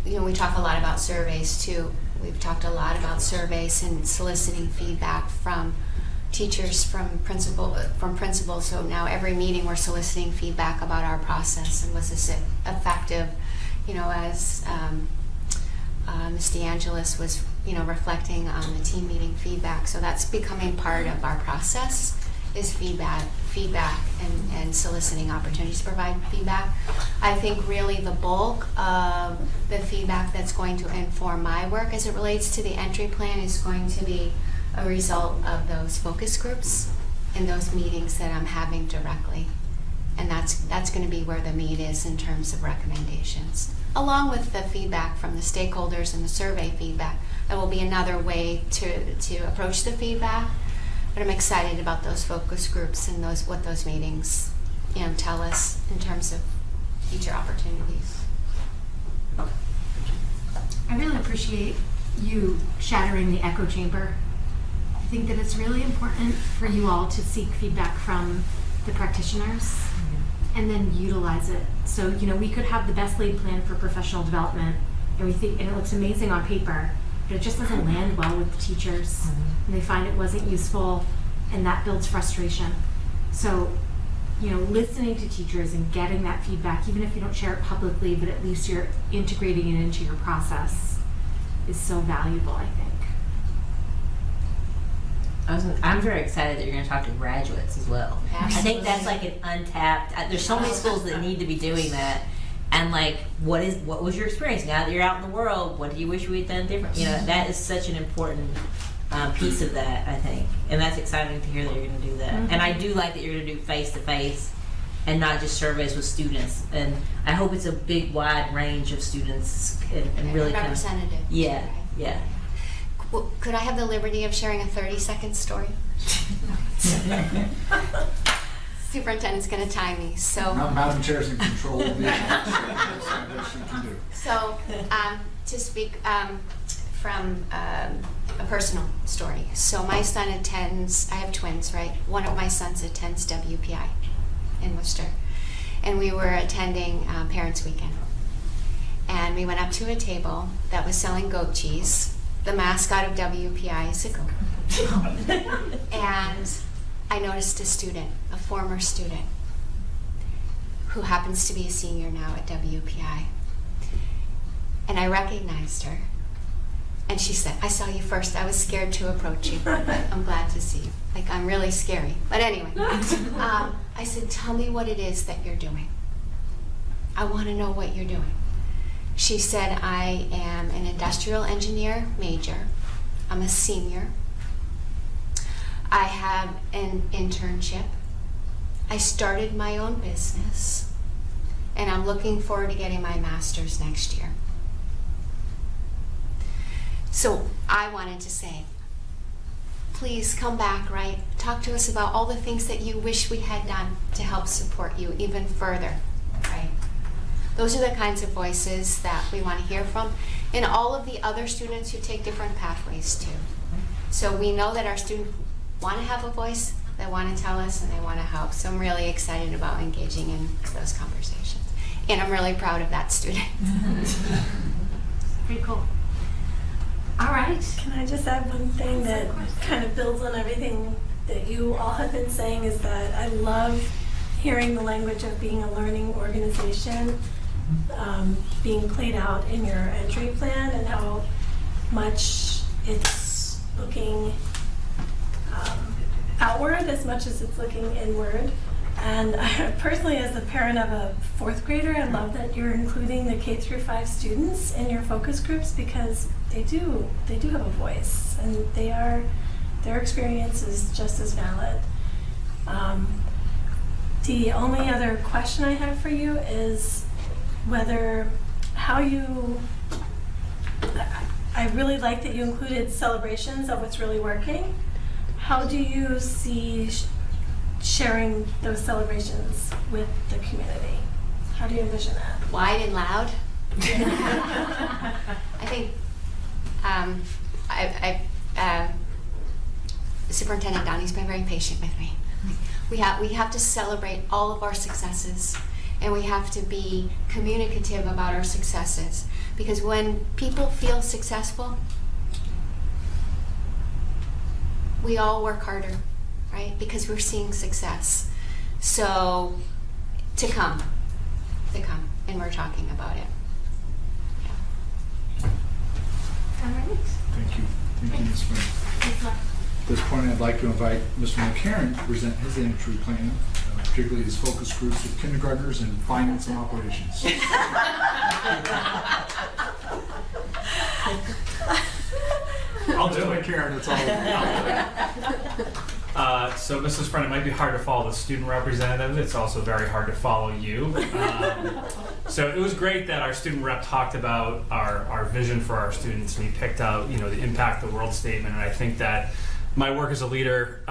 [SPEAKER 12] we talk a lot about surveys too. We've talked a lot about surveys and soliciting feedback from teachers, from principals. So now every meeting we're soliciting feedback about our process and was this effective, as Ms. DeAngelis was, reflecting on the team meeting feedback. So that's becoming part of our process, is feedback and soliciting opportunities to provide feedback. I think really the bulk of the feedback that's going to inform my work as it relates to the entry plan is going to be a result of those focus groups and those meetings that I'm having directly. And that's going to be where the meat is in terms of recommendations. Along with the feedback from the stakeholders and the survey feedback, that will be another way to approach the feedback. But I'm excited about those focus groups and what those meetings, tell us in terms of future opportunities.
[SPEAKER 1] I really appreciate you shattering the echo chamber. I think that it's really important for you all to seek feedback from the practitioners and then utilize it. So, we could have the best laid plan for professional development and it looks amazing on paper, but it just doesn't land well with the teachers and they find it wasn't useful and that builds frustration. So, listening to teachers and getting that feedback, even if you don't share it publicly, but at least you're integrating it into your process, is so valuable, I think.
[SPEAKER 10] I'm very excited that you're going to talk to graduates as well.
[SPEAKER 12] Absolutely.
[SPEAKER 10] I think that's like an untapped. There's so many schools that need to be doing that. And like, what was your experience now that you're out in the world? What do you wish we had done different? That is such an important piece of that, I think. And that's exciting to hear that you're going to do that. And I do like that you're going to do face-to-face and not just surveys with students. And I hope it's a big, wide range of students and really
[SPEAKER 12] representative.
[SPEAKER 10] Yeah.
[SPEAKER 12] Well, could I have the liberty of sharing a 30-second story? Superintendent's going to time me. So,
[SPEAKER 4] Madam Chair's in control of the she can do.
[SPEAKER 12] So, to speak from a personal story. So my son attends, I have twins, right? One of my sons attends WPI in Worcester. And we were attending Parents Weekend. And we went up to a table that was selling goat cheese. The mascot of WPI is a goat. And I noticed a student, a former student, who happens to be a senior now at WPI. And I recognized her. And she said, I saw you first. I was scared to approach you. I'm glad to see you. Like, I'm really scary. But anyway, I said, tell me what it is that you're doing. I want to know what you're doing. She said, I am an industrial engineer major. I'm a senior. I have an internship. I started my own business. And I'm looking forward to getting my master's next year. So I wanted to say, please come back, right? Talk to us about all the things that you wish we had done to help support you even further, right? Those are the kinds of voices that we want to hear from, and all of the other students who take different pathways too. So we know that our students want to have a voice, they want to tell us, and they want to help. So I'm really excited about engaging in those conversations. And I'm really proud of that student.
[SPEAKER 1] Pretty cool. All right.
[SPEAKER 8] Can I just add one thing that kind of builds on everything that you all have been saying, is that I love hearing the language of being a learning organization being played out in your entry plan, and how much it's looking outward as much as it's looking inward. And personally, as the parent of a fourth grader, I love that you're including the K through 5 students in your focus groups, because they do have a voice, and their experience is just as valid. The only other question I have for you is I really like that you included celebrations of what's really working. How do you see sharing those celebrations with the community? How do you envision that?
[SPEAKER 12] Wide and loud. I think Superintendent Downey's been very patient with me. We have to celebrate all of our successes, and we have to be communicative about our successes, because when people feel successful, we all work harder, right? Because we're seeing success. So, to come, and we're talking about it. Yeah.
[SPEAKER 1] All right.
[SPEAKER 4] Thank you. Thank you, Ms. Frank. At this point, I'd like to invite Mr. McCarron to present his entry plan, particularly his focus groups with kindergartners and finance and operations.
[SPEAKER 7] I'll do it.
[SPEAKER 4] McCarron, it's all over.
[SPEAKER 7] So, Mrs. Friend, it might be hard to follow the student representative. It's also very hard to follow you. So it was great that our student rep talked about our vision for our students, and he picked out, the impact the world statement. And I think that my work as a leader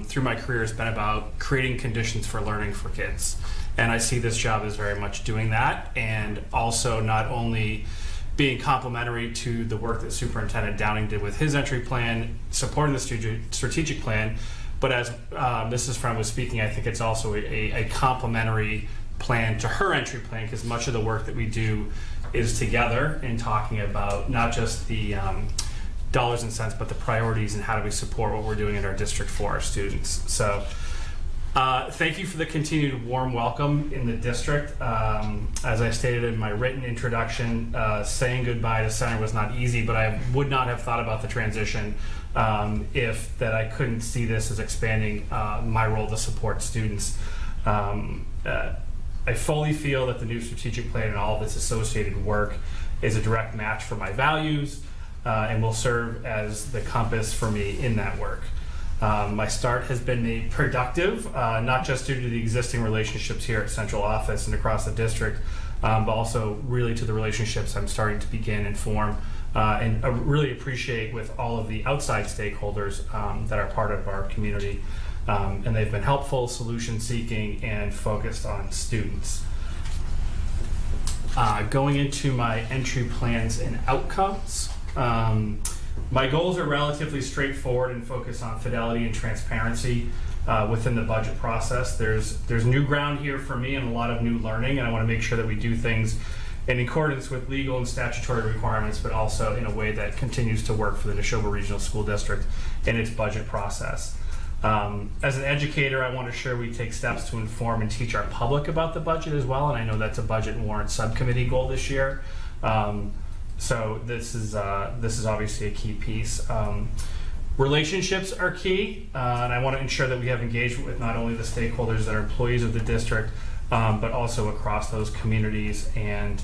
[SPEAKER 7] through my career has been about creating conditions for learning for kids. And I see this job as very much doing that, and also not only being complementary to the work that Superintendent Downing did with his entry plan, supporting the strategic plan, but as Mrs. Friend was speaking, I think it's also a complementary plan to her entry plan, because much of the work that we do is together in talking about not just the dollars and cents, but the priorities and how do we support what we're doing in our district for our students. So thank you for the continued warm welcome in the district. As I stated in my written introduction, saying goodbye to Center was not easy, but I would not have thought about the transition if that I couldn't see this as expanding my role to support students. I fully feel that the new strategic plan and all of its associated work is a direct match for my values and will serve as the compass for me in that work. My start has been made productive, not just due to the existing relationships here at Central Office and across the district, but also really to the relationships I'm starting to begin and form, and I really appreciate with all of the outside stakeholders that are part of our community. And they've been helpful, solution-seeking, and focused on students. Going into my entry plans and outcomes, my goals are relatively straightforward and focus on fidelity and transparency within the budget process. There's new ground here for me and a lot of new learning, and I want to make sure that we do things in accordance with legal and statutory requirements, but also in a way that continues to work for the Nashoba Regional School District in its budget process. As an educator, I want to ensure we take steps to inform and teach our public about the budget as well, and I know that's a budget and warrant subcommittee goal this year. So this is obviously a key piece. Relationships are key, and I want to ensure that we have engagement with not only the stakeholders that are employees of the district, but also across those communities. And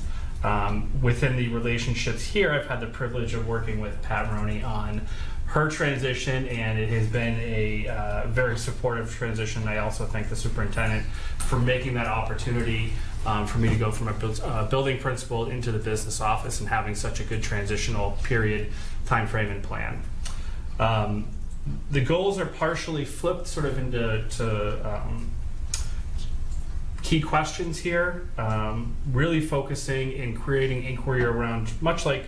[SPEAKER 7] within the relationships here, I've had the privilege of working with Pat Roney on her transition, and it has been a very supportive transition. I also thank the superintendent for making that opportunity for me to go from a building principal into the business office and having such a good transitional period, time frame, and plan. The goals are partially flipped sort of into key questions here, really focusing and creating inquiry around, much like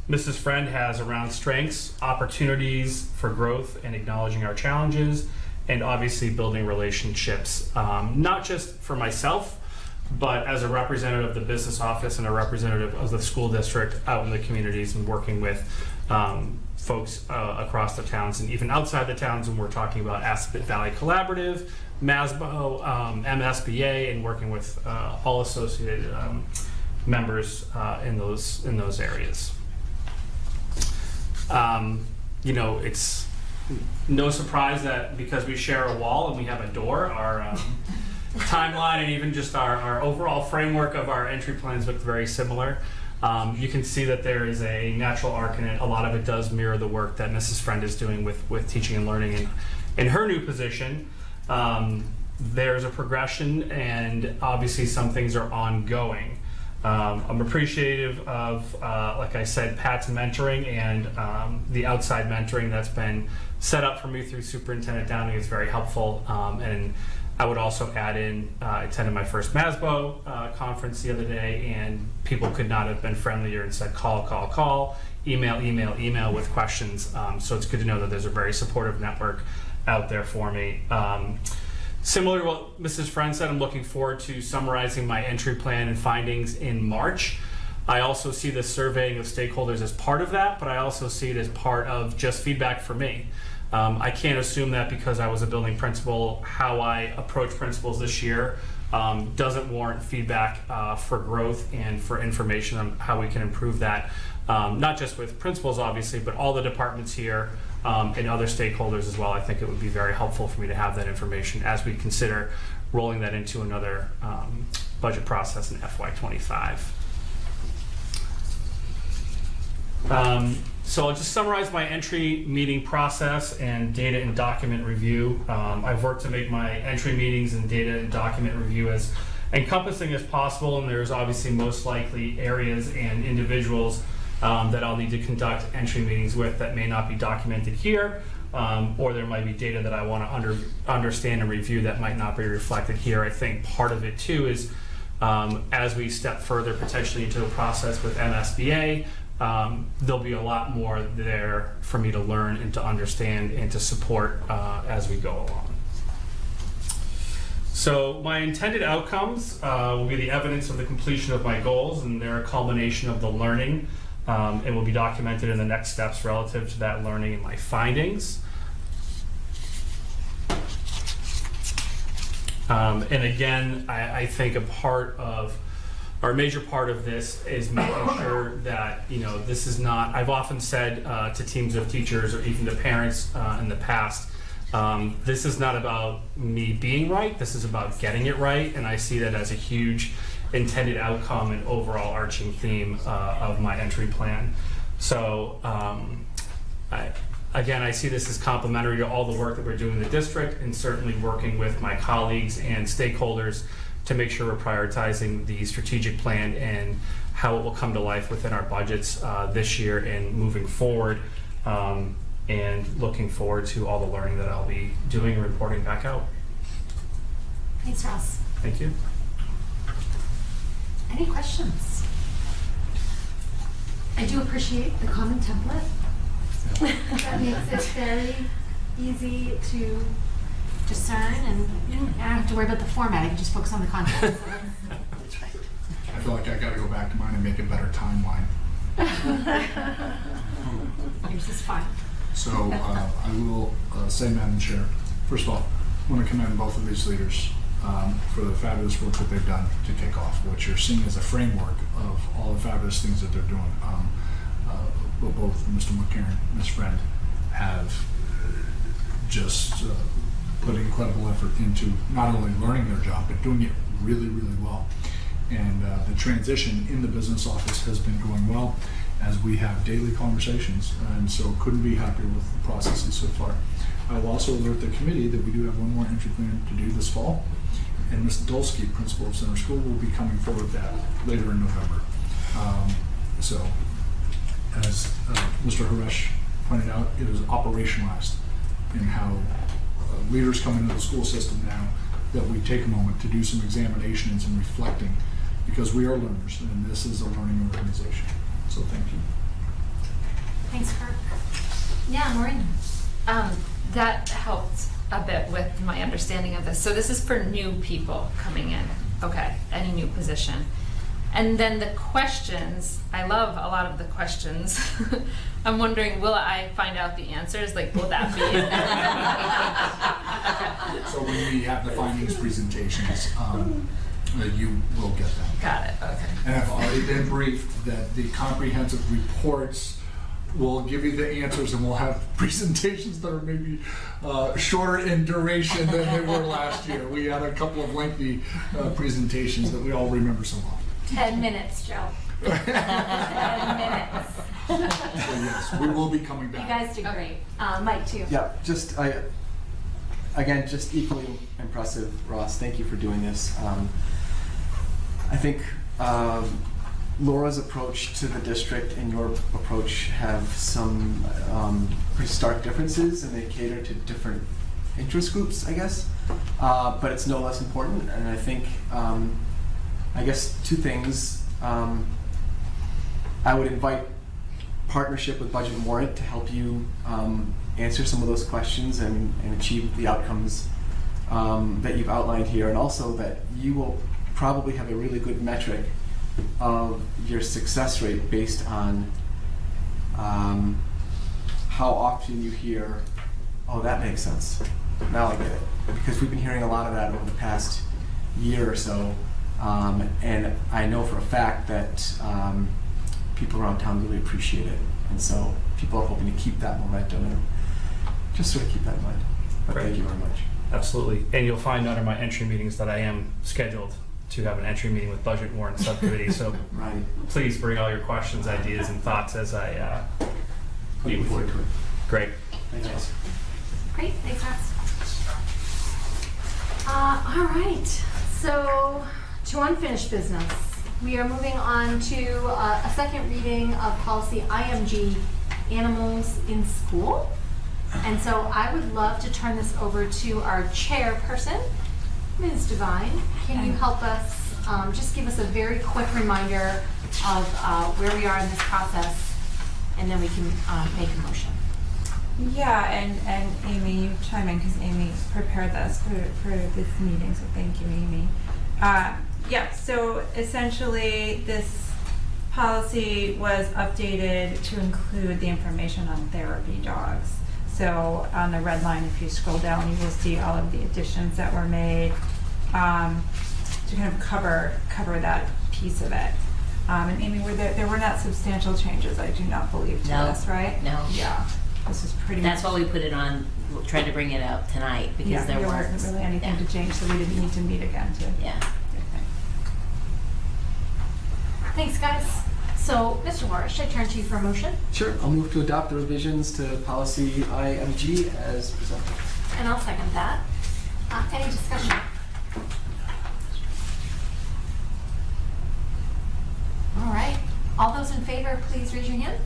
[SPEAKER 7] Mrs. Friend has, around strengths, opportunities for growth, and acknowledging our challenges, and obviously building relationships, not just for myself, but as a representative of the business office and a representative of the school district out in the communities and working with folks across the towns and even outside the towns. And we're talking about Assabet Valley Collaborative, MASBO, MSBA, and working with all associated members in those areas. It's no surprise that because we share a wall and we have a door, our timeline and even just our overall framework of our entry plans look very similar. You can see that there is a natural arc in it. A lot of it does mirror the work that Mrs. Friend is doing with teaching and learning in her new position. There's a progression, and obviously some things are ongoing. I'm appreciative of, like I said, Pat's mentoring and the outside mentoring that's been set up for me through Superintendent Downing is very helpful. And I would also add in, I attended my first MASBO conference the other day, and people could not have been friendlier and said call, email with questions. So it's good to know that there's a very supportive network out there for me. Similar to what Mrs. Friend said, I'm looking forward to summarizing my entry plan and findings in March. I also see the surveying of stakeholders as part of that, but I also see it as part of just feedback for me. I can't assume that because I was a building principal, how I approach principals this year doesn't warrant feedback for growth and for information on how we can improve that. Not just with principals, obviously, but all the departments here and other stakeholders as well. I think it would be very helpful for me to have that information as we consider rolling that into another budget process in FY25. So I'll just summarize my entry meeting process and data and document review. I've worked to make my entry meetings and data and document review as encompassing as possible, and there's obviously most likely areas and individuals that I'll need to conduct entry meetings with that may not be documented here, or there might be data that I want to understand and review that might not be reflected here. I think part of it too is as we step further potentially into a process with MSBA, there'll be a lot more there for me to learn and to understand and to support as we go along. So my intended outcomes will be the evidence of the completion of my goals, and they're a culmination of the learning. It will be documented in the next steps relative to that learning and my findings. And again, I think a major part of this is making sure that, this is not, I've often said to teams of teachers or even to parents in the past, this is not about me being right, this is about getting it right, and I see that as a huge intended outcome and overall arching theme of my entry plan. So I see this as complementary to all the work that we're doing in the district, and certainly working with my colleagues and stakeholders to make sure we're prioritizing the strategic plan and how it will come to life within our budgets this year and moving forward, and looking forward to all the learning that I'll be doing and reporting back out.
[SPEAKER 1] Thanks, Ross.
[SPEAKER 7] Thank you.
[SPEAKER 1] Any questions? I do appreciate the common template. That makes it very easy to discern, and you don't have to worry about the format. You can just focus on the content. That's right.
[SPEAKER 4] I feel like I gotta go back to mine and make a better timeline.
[SPEAKER 1] Yours is fine.
[SPEAKER 4] So I will say, Madam Chair, first of all, I want to commend both of these leaders for the fabulous work that they've done to kick off what you're seeing as a framework of all the fabulous things that they're doing. Both Mr. McCarron and Ms. Friend have just put incredible effort into not only learning their job, but doing it really, really well. And the transition in the business office has been going well as we have daily conversations, and so couldn't be happier with the processes so far. I will also alert the committee that we do have one more entry plan to do this fall, and Ms. Dolsky, principal of Center School, will be coming forward with that later in November. So, as Mr. Haresh pointed out, it is operationalized in how leaders come into the school system now, that we take a moment to do some examinations and reflecting, because we are learners and this is a learning organization. So thank you.
[SPEAKER 1] Thanks, Kirk. Yeah, Maureen.
[SPEAKER 13] That helped a bit with my understanding of this. So this is for new people coming in. Okay, any new position. And then the questions, I love a lot of the questions. I'm wondering, will I find out the answers? Like, will that be?
[SPEAKER 4] So when we have the findings presentations, you will get them.
[SPEAKER 13] Got it, okay.
[SPEAKER 4] And I've already been briefed that the comprehensive reports will give you the answers, and we'll have presentations that are maybe shorter in duration than they were last year. We had a couple of lengthy presentations that we all remember so well.
[SPEAKER 1] 10 minutes, Joe. 10 minutes.
[SPEAKER 4] So yes, we will be coming back.
[SPEAKER 1] You guys did great. Mike, too.
[SPEAKER 2] Yeah, just equally impressive, Ross. Thank you for doing this. I think Laura's approach to the district and your approach have some pretty stark differences, and they cater to different interest groups, I guess. But it's no less important, and I think, two things. I would invite partnership with Budget and Warrant to help you answer some of those questions and achieve the outcomes that you've outlined here, and also that you will probably have a really good metric of your success rate based on how often you hear, oh, that makes sense. Now I get it. Because we've been hearing a lot of that over the past year or so. And I know for a fact that people around town really appreciate it. And so people are hoping to keep that momentum and just sort of keep that in mind. But
[SPEAKER 7] Right.
[SPEAKER 2] thank you very much.
[SPEAKER 7] Absolutely. And you'll find under my entry meetings that I am scheduled to have an entry meeting with Budget and Warrant Subcommittee. So
[SPEAKER 2] Right.
[SPEAKER 7] please bring all your questions, ideas, and thoughts as I meet
[SPEAKER 2] Looking
[SPEAKER 7] with
[SPEAKER 2] forward
[SPEAKER 7] you.
[SPEAKER 2] to it.
[SPEAKER 7] Great.
[SPEAKER 2] Thank you.
[SPEAKER 1] Great, thanks, Ross. All right, so to unfinished business. We are moving on to a second reading of policy IMG, animals in school. And so I would love to turn this over to our chairperson, Ms. Devine. Can you help us, just give us a very quick reminder of where we are in this process, and then we can make a motion.
[SPEAKER 6] Yeah, and Amy, you chime in because Amy prepared this for this meeting, so thank you, Amy. Yeah, so essentially this policy was updated to include the information on therapy dogs. So on the red line, if you scroll down, you will see all of the additions that were made to kind of cover that piece of it. And Amy, there were not substantial changes, I do not believe, to
[SPEAKER 10] No.
[SPEAKER 6] this, right?
[SPEAKER 10] No.
[SPEAKER 6] Yeah, this is pretty much.
[SPEAKER 10] That's why we put it on, tried to bring it up tonight, because there weren't.
[SPEAKER 6] wasn't really anything to change, so we didn't need to meet again to.
[SPEAKER 10] Yeah.
[SPEAKER 1] Thanks, guys. So, Mr. Warish, I turn to you for a motion,
[SPEAKER 2] Sure. I'll move to adopt the revisions to policy IMG as presented.
[SPEAKER 1] and I'll second that. Any discussion? All right. All those in favor, please raise your hand.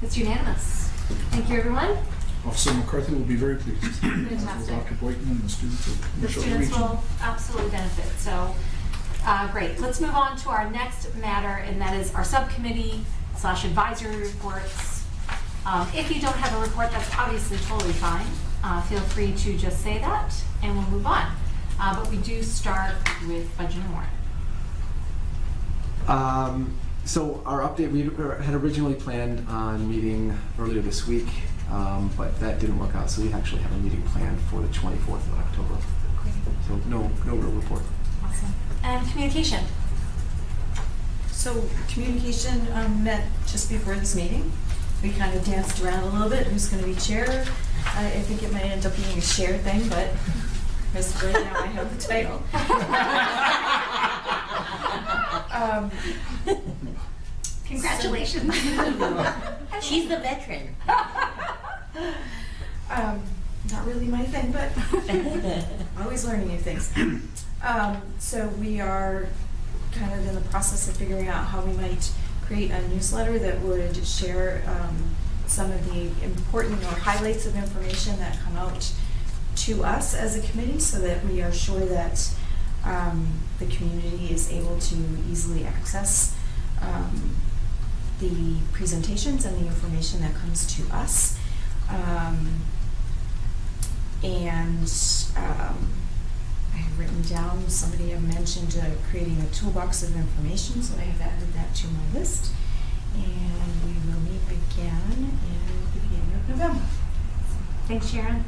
[SPEAKER 1] It's unanimous. Thank you, everyone.
[SPEAKER 4] Officer McCarthy will be very pleased. As will
[SPEAKER 1] Fantastic.
[SPEAKER 4] Dr. Boynton and the students of
[SPEAKER 1] The
[SPEAKER 4] Nashoba
[SPEAKER 1] students
[SPEAKER 4] Region.
[SPEAKER 1] will absolutely benefit. So, great. Let's move on to our next matter, and that is our subcommittee / advisory reports. If you don't have a report, that's obviously totally fine. Feel free to just say that, and we'll move on. But we do start with budget and warrant.
[SPEAKER 2] So our update, we had originally planned on meeting earlier this week, but that didn't work out. So we actually have a meeting planned for the 24th of October. So no real report.
[SPEAKER 1] Awesome. And communication.
[SPEAKER 14] So communication met just before this meeting. We kind of danced around a little bit, who's going to be chair. I think it might end up being a share thing, but because right now I have the title.
[SPEAKER 1] Congratulations.
[SPEAKER 10] She's the veteran.
[SPEAKER 14] Not really my thing, but always learning new things. So we are kind of in the process of figuring out how we might create a newsletter that would share some of the important or highlights of information that come out to us as a committee, so that we are sure that the community is able to easily access the presentations and the information that comes to us. I have written down, somebody had mentioned creating a toolbox of information, so I have added that to my list. And we will meet again in the beginning of November.
[SPEAKER 1] Thanks, Sharon.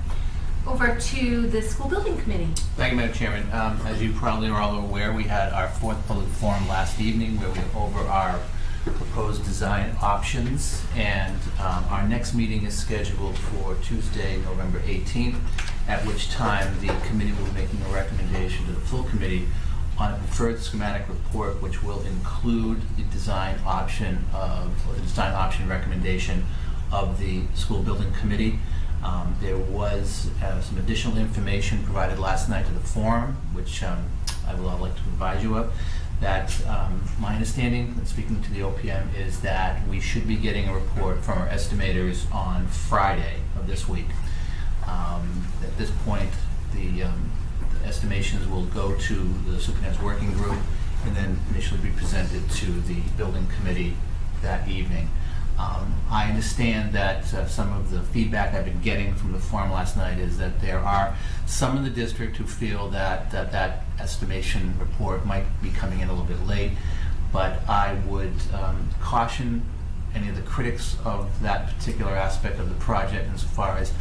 [SPEAKER 1] Over to the school building committee.
[SPEAKER 5] Thank you, Madam Chairman. As you probably are all aware, we had our fourth public forum last evening where we went over our proposed design options, and our next meeting is scheduled for Tuesday, November 18th, at which time the committee will be making a recommendation to the full committee on a preferred schematic report, which will include the design option recommendation of the school building committee. There was some additional information provided last night to the forum, which I would like to advise you of. That my understanding, speaking to the OPM, is that we should be getting a report from our estimators on Friday of this week. At this point, the estimations will go to the superintendent's working group and then initially be presented to the building committee that evening. I understand that some of the feedback I've been getting from the forum last night is that there are some in the district who feel that that estimation report might be coming in a little bit late, but I would caution any of the critics of that particular aspect of the project insofar as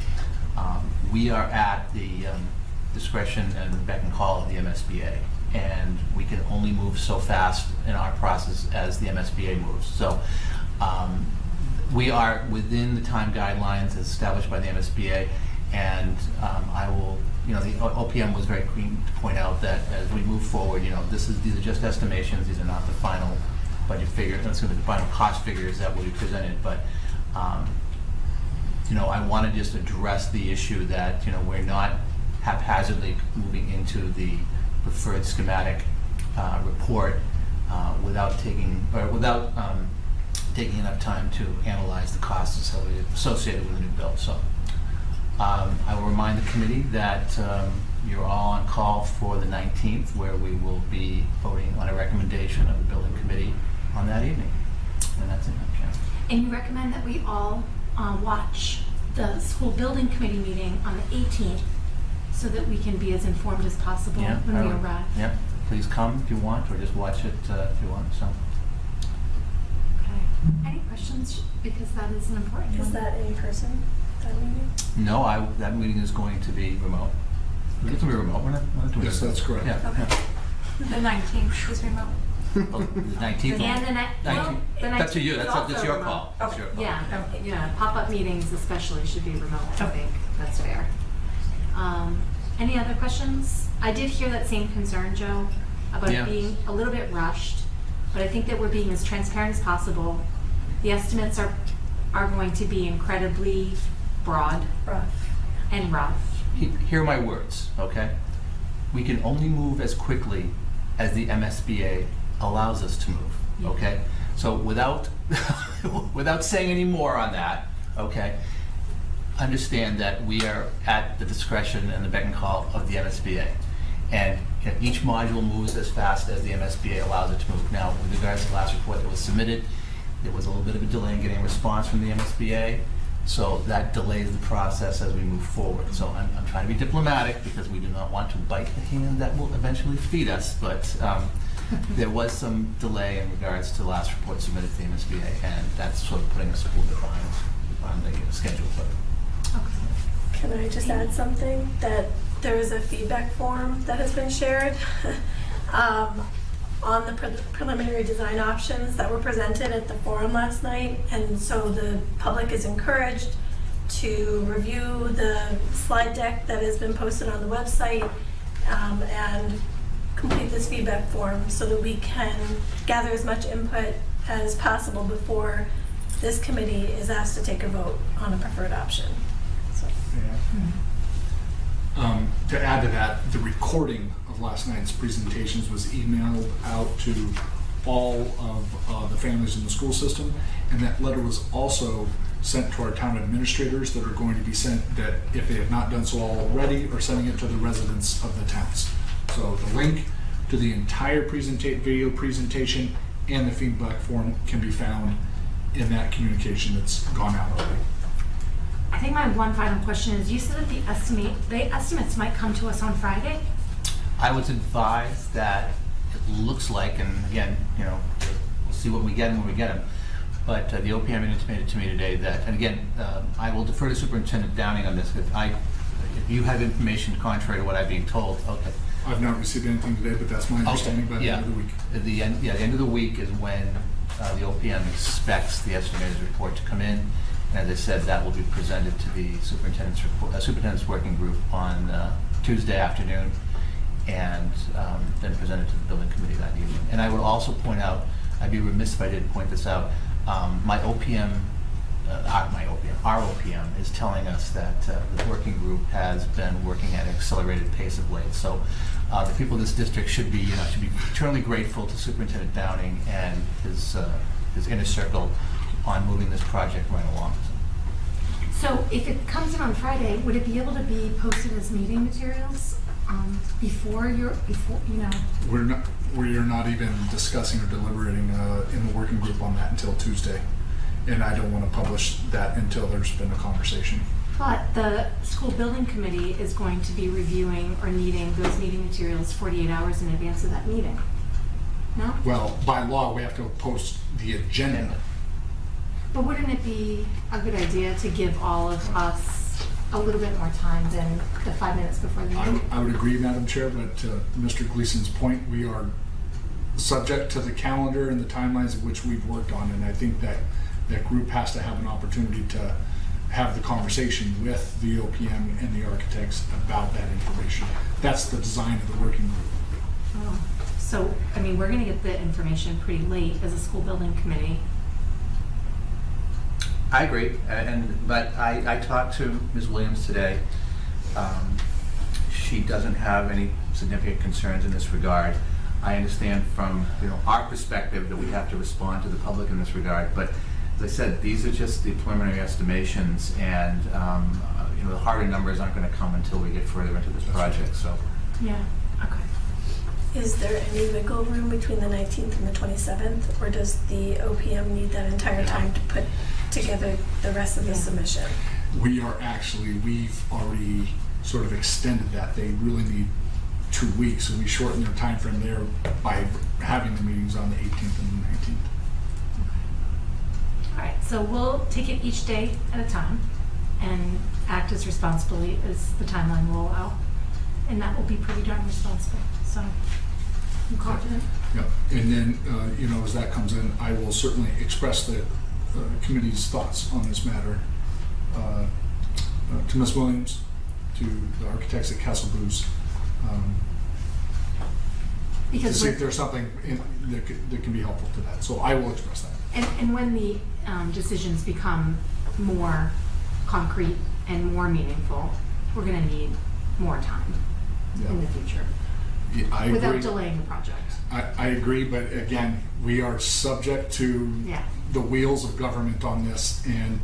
[SPEAKER 5] we are at the discretion and beck and call of the MSBA, and we can only move so fast in our process as the MSBA moves. So we are within the time guidelines as established by the MSBA, and I will, the OPM was very keen to point out that as we move forward, these are just estimations, these are not the final budget figures, that's going to be the final cost figures that will be presented, but I want to just address the issue that, we're not haphazardly moving into the preferred schematic report without taking enough time to analyze the costs associated with the new build. So I will remind the committee that you're all on call for the 19th, where we will be voting on a recommendation of the building committee on that evening. And that's it, Jen.
[SPEAKER 1] And you recommend that we all watch the school building committee meeting on the 18th so that we can be as informed as possible when we arrive.
[SPEAKER 5] Yeah, please come if you want, or just watch it if you want. So.
[SPEAKER 1] Okay. Any questions? Because that is an important one.
[SPEAKER 8] Is that in person, that meeting?
[SPEAKER 5] No, that meeting is going to be remote. It's going to be remote. We're not doing
[SPEAKER 4] Yes,
[SPEAKER 5] it.
[SPEAKER 4] that's correct.
[SPEAKER 5] Yeah.
[SPEAKER 8] Okay.
[SPEAKER 6] The 19th is remote.
[SPEAKER 5] The 19th.
[SPEAKER 1] And the
[SPEAKER 5] 19th. That's to you.
[SPEAKER 1] is
[SPEAKER 5] That's
[SPEAKER 1] also
[SPEAKER 5] your
[SPEAKER 1] remote.
[SPEAKER 5] call. That's your call.
[SPEAKER 1] Yeah, pop-up meetings especially should be remote, I think. That's fair. Any other questions? I did hear that same concern, Joe, about
[SPEAKER 5] Yeah.
[SPEAKER 1] it being a little bit rushed, but I think that we're being as transparent as possible. The estimates are going to be incredibly broad and rough.
[SPEAKER 5] Hear my words, okay? We can only move as quickly as the MSBA allows us to move, okay? So without saying any more on that, okay, understand that we are at the discretion and the beck and call of the MSBA. And each module moves as fast as the MSBA allows it to move. Now, with regards to the last report that was submitted, there was a little bit of a delay in getting a response from the MSBA, so that delays the process as we move forward. So I'm trying to be diplomatic because we do not want to bite the hand that will eventually feed us, but there was some delay in regards to the last report submitted to the MSBA, and that's sort of putting us a little bit behind the schedule. But
[SPEAKER 8] Can I just add something? That there is a feedback form that has been shared on the preliminary design options that were presented at the forum last night. And so the public is encouraged to review the slide deck that has been posted on the website and complete this feedback form so that we can gather as much input as possible before this committee is asked to take a vote on a preferred option. So.
[SPEAKER 4] To add to that, the recording of last night's presentations was emailed out to all of the families in the school system, and that letter was also sent to our town administrators that are going to be sent, that if they have not done so already, are sending it to the residents of the towns. So the link to the entire video presentation and the feedback form can be found in that communication that's gone out already.
[SPEAKER 1] I think my one final question is, you said that the estimates might come to us on Friday?
[SPEAKER 5] I was advised that it looks like, and again, we'll see what we get when we get them, but the OPM intimated to me today that, and again, I will defer to Superintendent Downing on this, because if you have information contrary to what I'm being told, okay.
[SPEAKER 4] I've not received anything today, but that's my understanding by the end of the week.
[SPEAKER 5] The end of the week is when the OPM expects the estimated report to come in. And as I said, that will be presented to the superintendent's working group on Tuesday afternoon, and then presented to the building committee that evening. And I would also point out, I'd be remiss if I didn't point this out, our OPM is telling us that the working group has been working at an accelerated pace of late. So the people of this district should be eternally grateful to Superintendent Downing and his inner circle on moving this project right along.
[SPEAKER 1] So if it comes in on Friday, would it be able to be posted as meeting materials before? We
[SPEAKER 4] are not even discussing or deliberating in the working group on that until Tuesday. and I don't want to publish that until there's been a conversation.
[SPEAKER 1] But the school building committee is going to be reviewing or needing those meeting materials 48 hours in advance of that meeting. No?
[SPEAKER 4] Well, by law, we have to post the agenda.
[SPEAKER 1] But wouldn't it be a good idea to give all of us a little bit more time than the 5 minutes before the meeting?
[SPEAKER 4] I would agree, Madam Chair, but to Mr. Gleason's point, we are subject to the calendar and the timelines of which we've worked on, and I think that that group has to have an opportunity to have the conversation with the OPM and the architects about that information. That's the design of the working group.
[SPEAKER 1] Oh. So, I mean, we're gonna get the information pretty late as a school building committee.
[SPEAKER 5] I agree, but I talked to Ms. Williams today. She doesn't have any significant concerns in this regard. I understand from our perspective that we have to respond to the public in this regard, but as I said, these are just the preliminary estimations, and the harder numbers aren't going to come until we get further into this project. So.
[SPEAKER 1] Yeah. Okay.
[SPEAKER 8] Is there any wiggle room between the 19th and the 27th, or does the OPM need that entire time to put together the rest of the submission?
[SPEAKER 4] We've already sort of extended that. They really need 2 weeks, so we shortened their time frame there by having the meetings on the 18th and the 19th.
[SPEAKER 1] All right, so we'll take it each day at a time and act as responsibly as the timeline will allow. And that will be pretty darn responsible, so I'm confident.
[SPEAKER 4] Yeah, and then, as that comes in, I will certainly express the committee's thoughts on this matter to Ms. Williams, to the architects at Castle Booze, to see if there's something that can be helpful to that. So I will express that.
[SPEAKER 1] And when the decisions become more concrete and more meaningful, we're going to need more time in the future.
[SPEAKER 4] Yeah, I agree.
[SPEAKER 1] Without delaying the project.
[SPEAKER 4] I agree, but again, we are subject to the wheels of government on this. And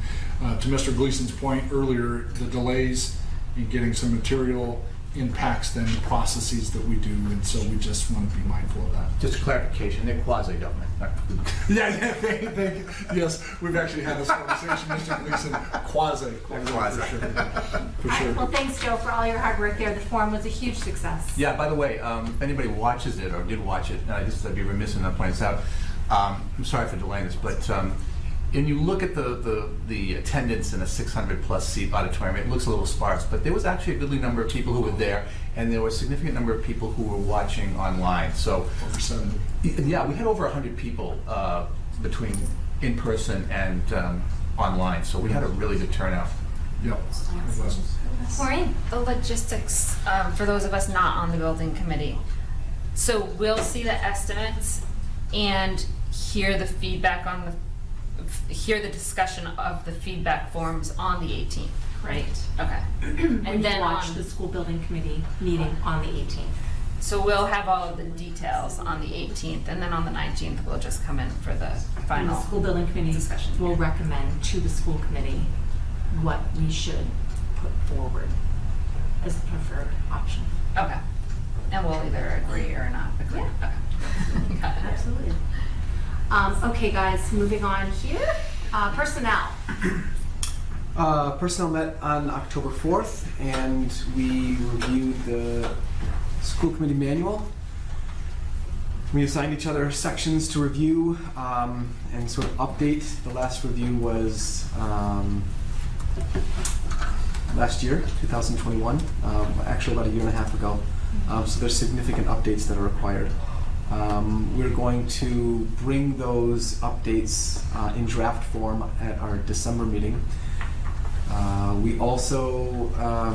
[SPEAKER 4] to Mr. Gleason's point earlier, the delays in getting some material impacts then the processes that we do, and so we just want to be mindful of that.
[SPEAKER 5] Just a clarification, they're quasi-government.
[SPEAKER 4] Thank you. Yes, we've actually had this conversation, Mr. Gleason, quasi, for sure.
[SPEAKER 1] Well, thanks, Joe, for all your hard work there. The forum was a huge success.
[SPEAKER 5] Yeah, by the way, if anybody watches it or did watch it, I'd be remiss in not pointing this out. I'm sorry for delaying this, but and you look at the attendance in a 600-plus seat auditorium, it looks a little sparse, but there was actually a goodly number of people who were there, and there was a significant number of people who were watching online. So
[SPEAKER 4] over 70.
[SPEAKER 5] Yeah, we had over 100 people between in person and online, so we had a really good turnout.
[SPEAKER 4] Yep.
[SPEAKER 1] Maureen?
[SPEAKER 13] The logistics, for those of us not on the building committee. So we'll see the estimates and hear the feedback hear the discussion of the feedback forms on the 18th, right? Okay.
[SPEAKER 1] And then watch the school building committee meeting on the 18th.
[SPEAKER 13] So we'll have all of the details on the 18th, and then on the 19th we'll just come in for the final
[SPEAKER 1] And the school building committee
[SPEAKER 13] discussion.
[SPEAKER 1] will recommend to the school committee what we should put forward as the preferred option.
[SPEAKER 13] Okay. And we'll either agree or not agree.
[SPEAKER 1] Yeah.
[SPEAKER 13] Okay. Got it.
[SPEAKER 1] Absolutely. Okay, guys, moving on here. Personnel.
[SPEAKER 2] Personnel met on October 4th, and we reviewed the school committee manual. We assigned each other sections to review and sort of update. The last review was last year, 2021, actually about a year and a half ago. So there's significant updates that are required. We're going to bring those updates in draft form at our December meeting. We also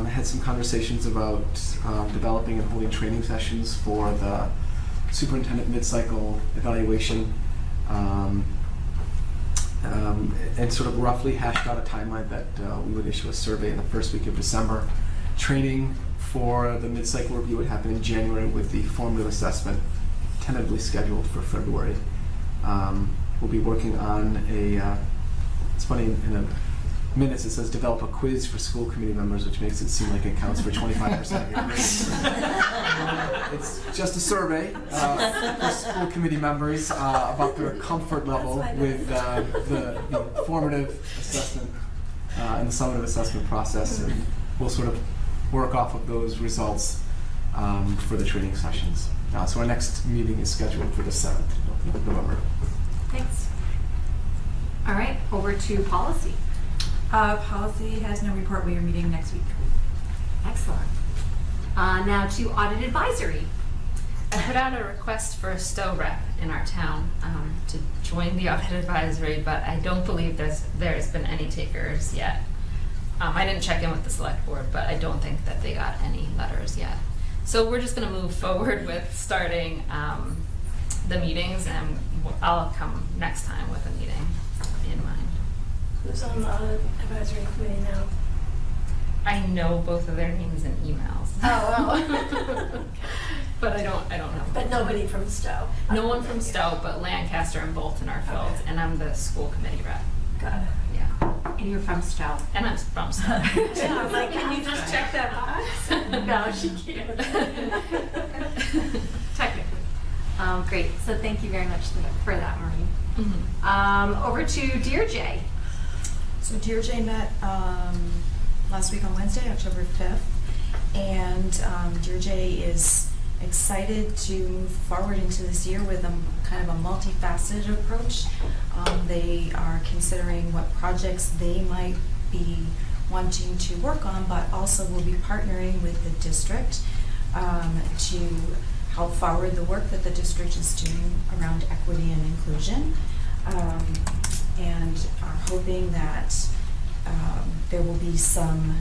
[SPEAKER 2] had some conversations about developing and holding training sessions for the superintendent mid-cycle evaluation, and sort of roughly hashed out a timeline that we would issue a survey in the first week of December. Training for the mid-cycle review would happen in January, with the formative assessment tentatively scheduled for February. We'll be working on it's funny, in a minutes it says develop a quiz for school committee members, which makes it seem like it counts for 25% of your grades. It's just a survey for school committee members about their comfort level with the formative assessment and the summative assessment process, and we'll sort of work off of those results for the training sessions. So our next meeting is scheduled for the 7th of November.
[SPEAKER 1] Thanks. All right, over to policy.
[SPEAKER 6] Policy has no report. We are meeting next week.
[SPEAKER 1] Excellent. Now to Audit Advisory.
[SPEAKER 13] I put out a request for a STO rep in our town to join the Audit Advisory, but I don't believe there's been any takers yet. I didn't check in with the select board, but I don't think that they got any letters yet. So we're just going to move forward with starting the meetings, and I'll come next time with a meeting in mind.
[SPEAKER 8] Who's on the Audit Advisory Committee now?
[SPEAKER 13] I know both of their names and emails.
[SPEAKER 8] Oh.
[SPEAKER 13] But I don't know.
[SPEAKER 8] But nobody from Stowe?
[SPEAKER 13] No one from Stowe, but Lancaster and Bolton are filled,
[SPEAKER 8] Okay.
[SPEAKER 13] and I'm the school committee rep.
[SPEAKER 8] Got it.
[SPEAKER 13] Yeah.
[SPEAKER 1] And you're from Stowe.
[SPEAKER 13] And I'm from Stowe.
[SPEAKER 8] Yeah, I'm like, can you just check that box?
[SPEAKER 1] No, she can't. Technically. Great. So thank you very much for that, Maureen.
[SPEAKER 13] Mhm.
[SPEAKER 1] Over to Deirdre.
[SPEAKER 14] So Deirdre met last week on Wednesday, October 5th, and Deirdre is excited to move forward into this year with a kind of a multifaceted approach. They are considering what projects they might be wanting to work on, but also will be partnering with the district to help forward the work that the district is doing around equity and inclusion, and are hoping that there will be some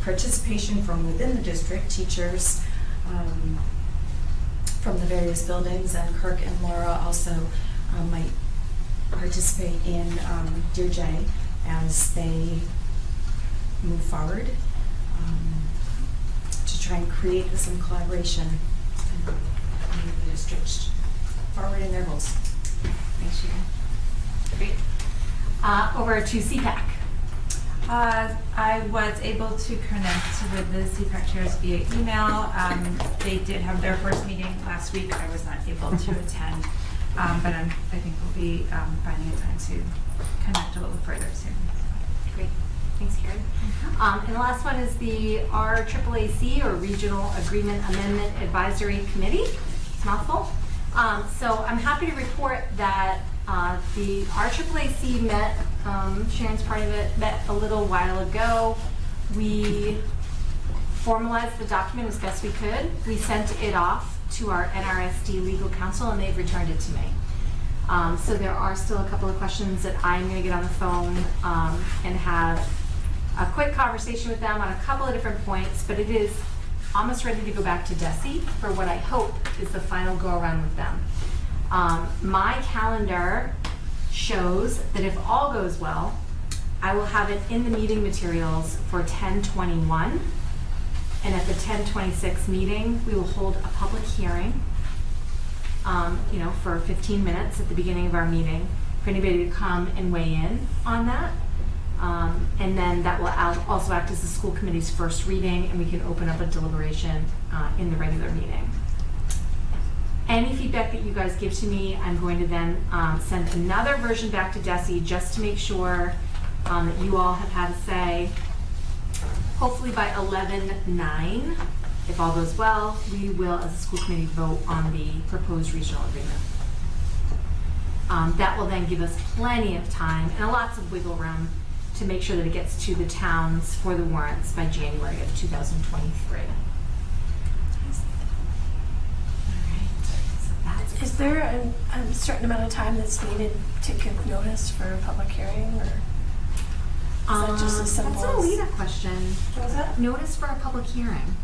[SPEAKER 14] participation from within the district, teachers from the various buildings, and Kirk and Laura also might participate in Deirdre as they move forward to try and create some collaboration and move the district forward in their goals.
[SPEAKER 1] Thanks, Sharon. Great. Over to CPAC.
[SPEAKER 6] I was able to connect with the CPAC chairs via email. They did have their first meeting last week. I was not able to attend, but I think we'll be finding a time to connect a little further soon.
[SPEAKER 1] Great. Thanks, Karen. And the last one is the RAAAC, or Regional Agreement Amendment Advisory Committee. It's a mouthful. So I'm happy to report that the RAAAC met, Sharon's part of it, met a little while ago. We formalized the document as best we could. We sent it off to our NRSD legal counsel, and they've returned it to me. So there are still a couple of questions that I'm going to get on the phone and have a quick conversation with them on a couple of different points, but it is almost ready to go back to DESE for what I hope is the final go around with them. My calendar shows that if all goes well, I will have it in the meeting materials for 10/21, and at the 10/26 meeting, we will hold a public hearing, for 15 minutes at the beginning of our meeting for anybody to come and weigh in on that. And then that will also act as the school committee's first reading, and we can open up a deliberation in the regular meeting. Any feedback that you guys give to me, I'm going to then send another version back to DESE just to make sure that you all have had a say. Hopefully by 11/9, if all goes well, we will, as a school committee, vote on the proposed regional agreement. That will then give us plenty of time and lots of wiggle room to make sure that it gets to the towns for the warrants by January of 2023.
[SPEAKER 8] Is there a certain amount of time that's needed to give notice for a public hearing, or is that just as simple
[SPEAKER 1] That's an Alita question.
[SPEAKER 8] What was that?
[SPEAKER 1] Notice for a public hearing.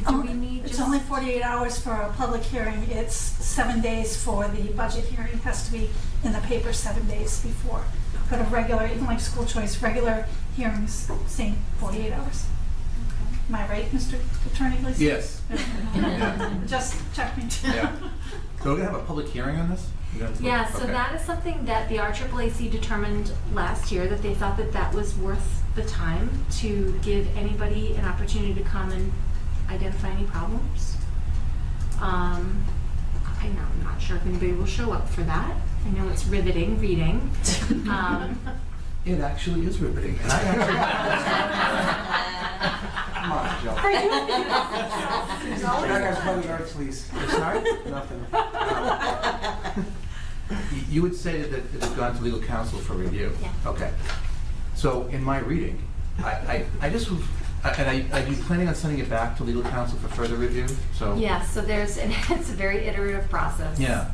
[SPEAKER 1] Do we need
[SPEAKER 15] It's
[SPEAKER 1] just...
[SPEAKER 15] only 48 hours for a public hearing. It's 7 days for the budget hearing. It has to be in the paper 7 days before. But a regular, even like school choice, regular hearings, same 48 hours. Am I right, Mr. Attorney, please?
[SPEAKER 5] Yes.
[SPEAKER 15] Just check me.
[SPEAKER 5] Yeah. So we're gonna have a public hearing on this?
[SPEAKER 1] Yeah, so
[SPEAKER 5] Okay.
[SPEAKER 1] that is something that the RAAC determined last year, that they thought that that was worth the time to give anybody an opportunity to come and identify any problems. I'm not sure if anybody will show up for that. I know it's riveting reading.
[SPEAKER 5] It actually is riveting. And I Come on, Joe.
[SPEAKER 1] For you.
[SPEAKER 2] That guy's probably art, please.
[SPEAKER 5] Sorry?
[SPEAKER 2] Nothing.
[SPEAKER 5] You would say that it has gone to legal counsel for review?
[SPEAKER 1] Yeah.
[SPEAKER 5] Okay. So in my reading, I just, and are you planning on sending it back to legal counsel for further review? So
[SPEAKER 1] Yeah, so it's a very iterative process.
[SPEAKER 5] Yeah.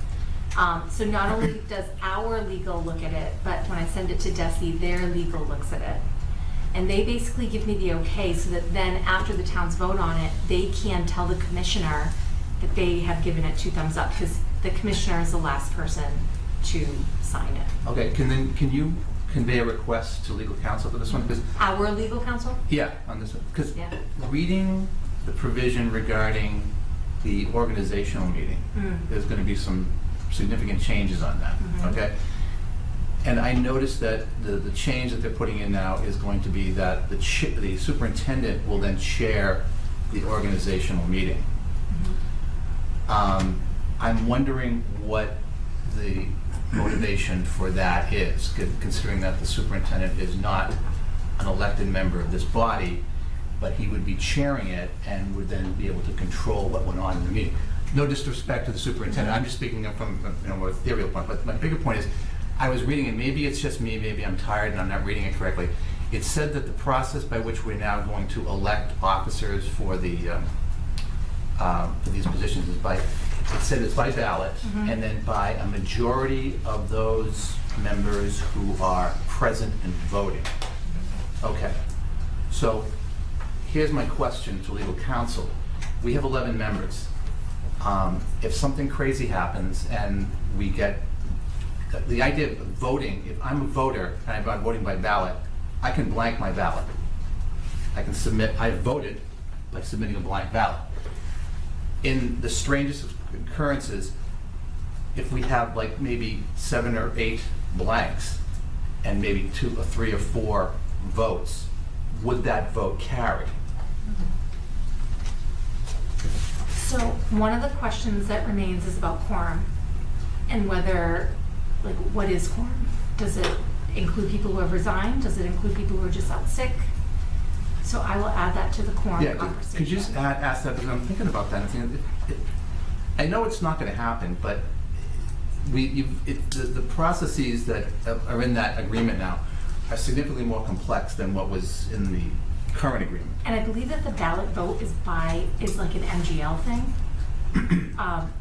[SPEAKER 1] So not only does our legal look at it, but when I send it to DESE, their legal looks at it. And they basically give me the okay so that then after the towns vote on it, they can tell the commissioner that they have given it 2 thumbs up, because the commissioner is the last person to sign it.
[SPEAKER 5] Okay, can you convey a request to legal counsel for this one? Because
[SPEAKER 1] Our legal counsel?
[SPEAKER 5] yeah, on this one. Because
[SPEAKER 1] Yeah.
[SPEAKER 5] reading the provision regarding the organizational meeting, there's going to be some significant changes on that, okay? And I noticed that the change that they're putting in now is going to be that the superintendent will then chair the organizational meeting. I'm wondering what the motivation for that is, considering that the superintendent is not an elected member of this body, but he would be chairing it and would then be able to control what went on in the meeting. No disrespect to the superintendent, I'm just speaking from a ethereal point, but my bigger point is, I was reading it, maybe it's just me, maybe I'm tired and I'm not reading it correctly. It said that the process by which we're now going to elect officers for these positions is by, it said it's by ballot, and then by a majority of those members who are present and voting. Okay, so here's my question to legal counsel. We have 11 members. If something crazy happens and we get, the idea of voting, if I'm a voter and I'm voting by ballot, I can blank my ballot. I can submit, I voted by submitting a blank ballot. In the strangest of occurrences, if we have like maybe 7 or 8 blanks and maybe 2 or 3 or 4 votes, would that vote carry?
[SPEAKER 1] So one of the questions that remains is about quorum and whether, like, what is quorum? Does it include people who have resigned? Does it include people who are just out sick? So I will add that to the quorum
[SPEAKER 5] Yeah,
[SPEAKER 1] conversation.
[SPEAKER 5] could you just ask that, because I'm thinking about that, and thinking, I know it's not gonna happen, but the processes that are in that agreement now are significantly more complex than what was in the current agreement.
[SPEAKER 1] And I believe that the ballot vote is like an M.G.L. thing,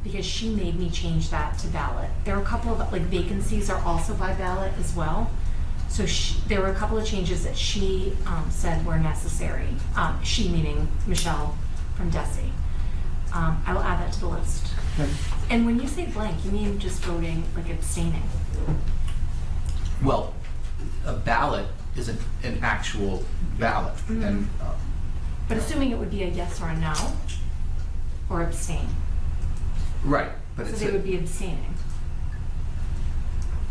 [SPEAKER 1] because she made me change that to ballot. There are a couple of, like, vacancies are also by ballot as well. So there were a couple of changes that she said were necessary. She meaning Michelle from DESE. I will add that to the list.
[SPEAKER 5] Okay.
[SPEAKER 1] And when you say blank, you mean just voting, like abstaining?
[SPEAKER 5] Well, a ballot is an actual ballot, and
[SPEAKER 1] But assuming it would be a yes or a no, or abstain.
[SPEAKER 5] right, but
[SPEAKER 1] So
[SPEAKER 5] it's
[SPEAKER 1] they would be abstaining.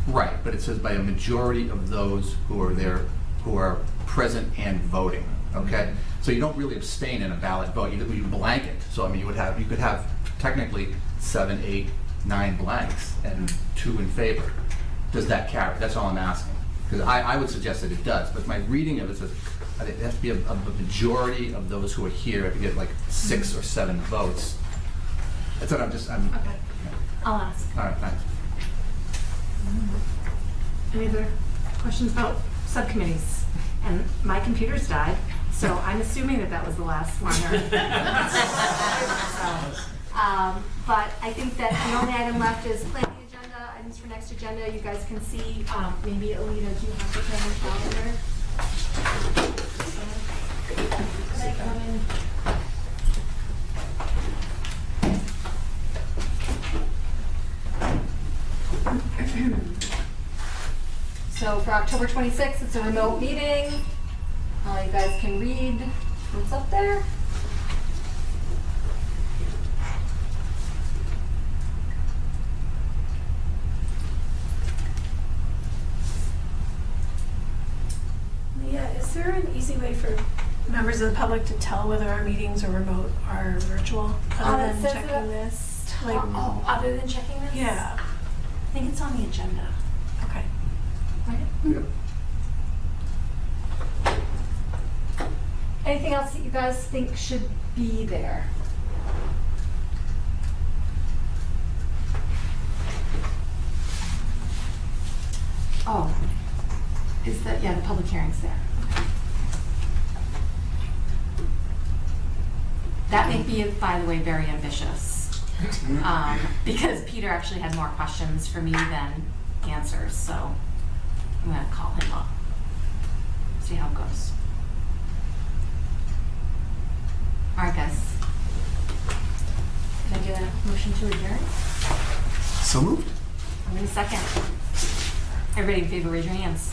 [SPEAKER 5] right, but it says by a majority of those who are there, who are present and voting. Okay, so you don't really abstain in a ballot vote. You blank it. So I mean, you could have technically 7, 8, 9 blanks and 2 in favor. Does that carry? That's all I'm asking. Because I would suggest that it does, but my reading of it says I think it has to be a majority of those who are here to get like 6 or 7 votes. That's what I'm.
[SPEAKER 1] Okay. I'll ask.
[SPEAKER 5] All right, thanks.
[SPEAKER 1] Any other questions about subcommittees? And my computer's died, so I'm assuming that was the last one. But I think that the only item left is planning agenda, items for next agenda. You guys can see, maybe Alita, do you have the planning calendar? Could I come in? So for October 26th, it's a remote meeting. You guys can read what's up there.
[SPEAKER 8] there an easy way for members of the public to tell whether our meetings are remote or virtual, other
[SPEAKER 1] It
[SPEAKER 8] than
[SPEAKER 1] says
[SPEAKER 8] checking this? Like,
[SPEAKER 1] Oh, other than checking this?
[SPEAKER 8] yeah,
[SPEAKER 1] I think it's on the agenda.
[SPEAKER 8] okay.
[SPEAKER 2] Yep.
[SPEAKER 1] Anything else that you guys think should be there? Oh, is that, yeah, the public hearing's there. That may be, by the way, very ambitious. Because Peter actually had more questions for me than answers, so I'm gonna call him up. See how it goes. All right, guys. Can I get a motion to adjourn?
[SPEAKER 2] So moved.
[SPEAKER 1] I'm gonna second. Everybody in favor, raise your hands.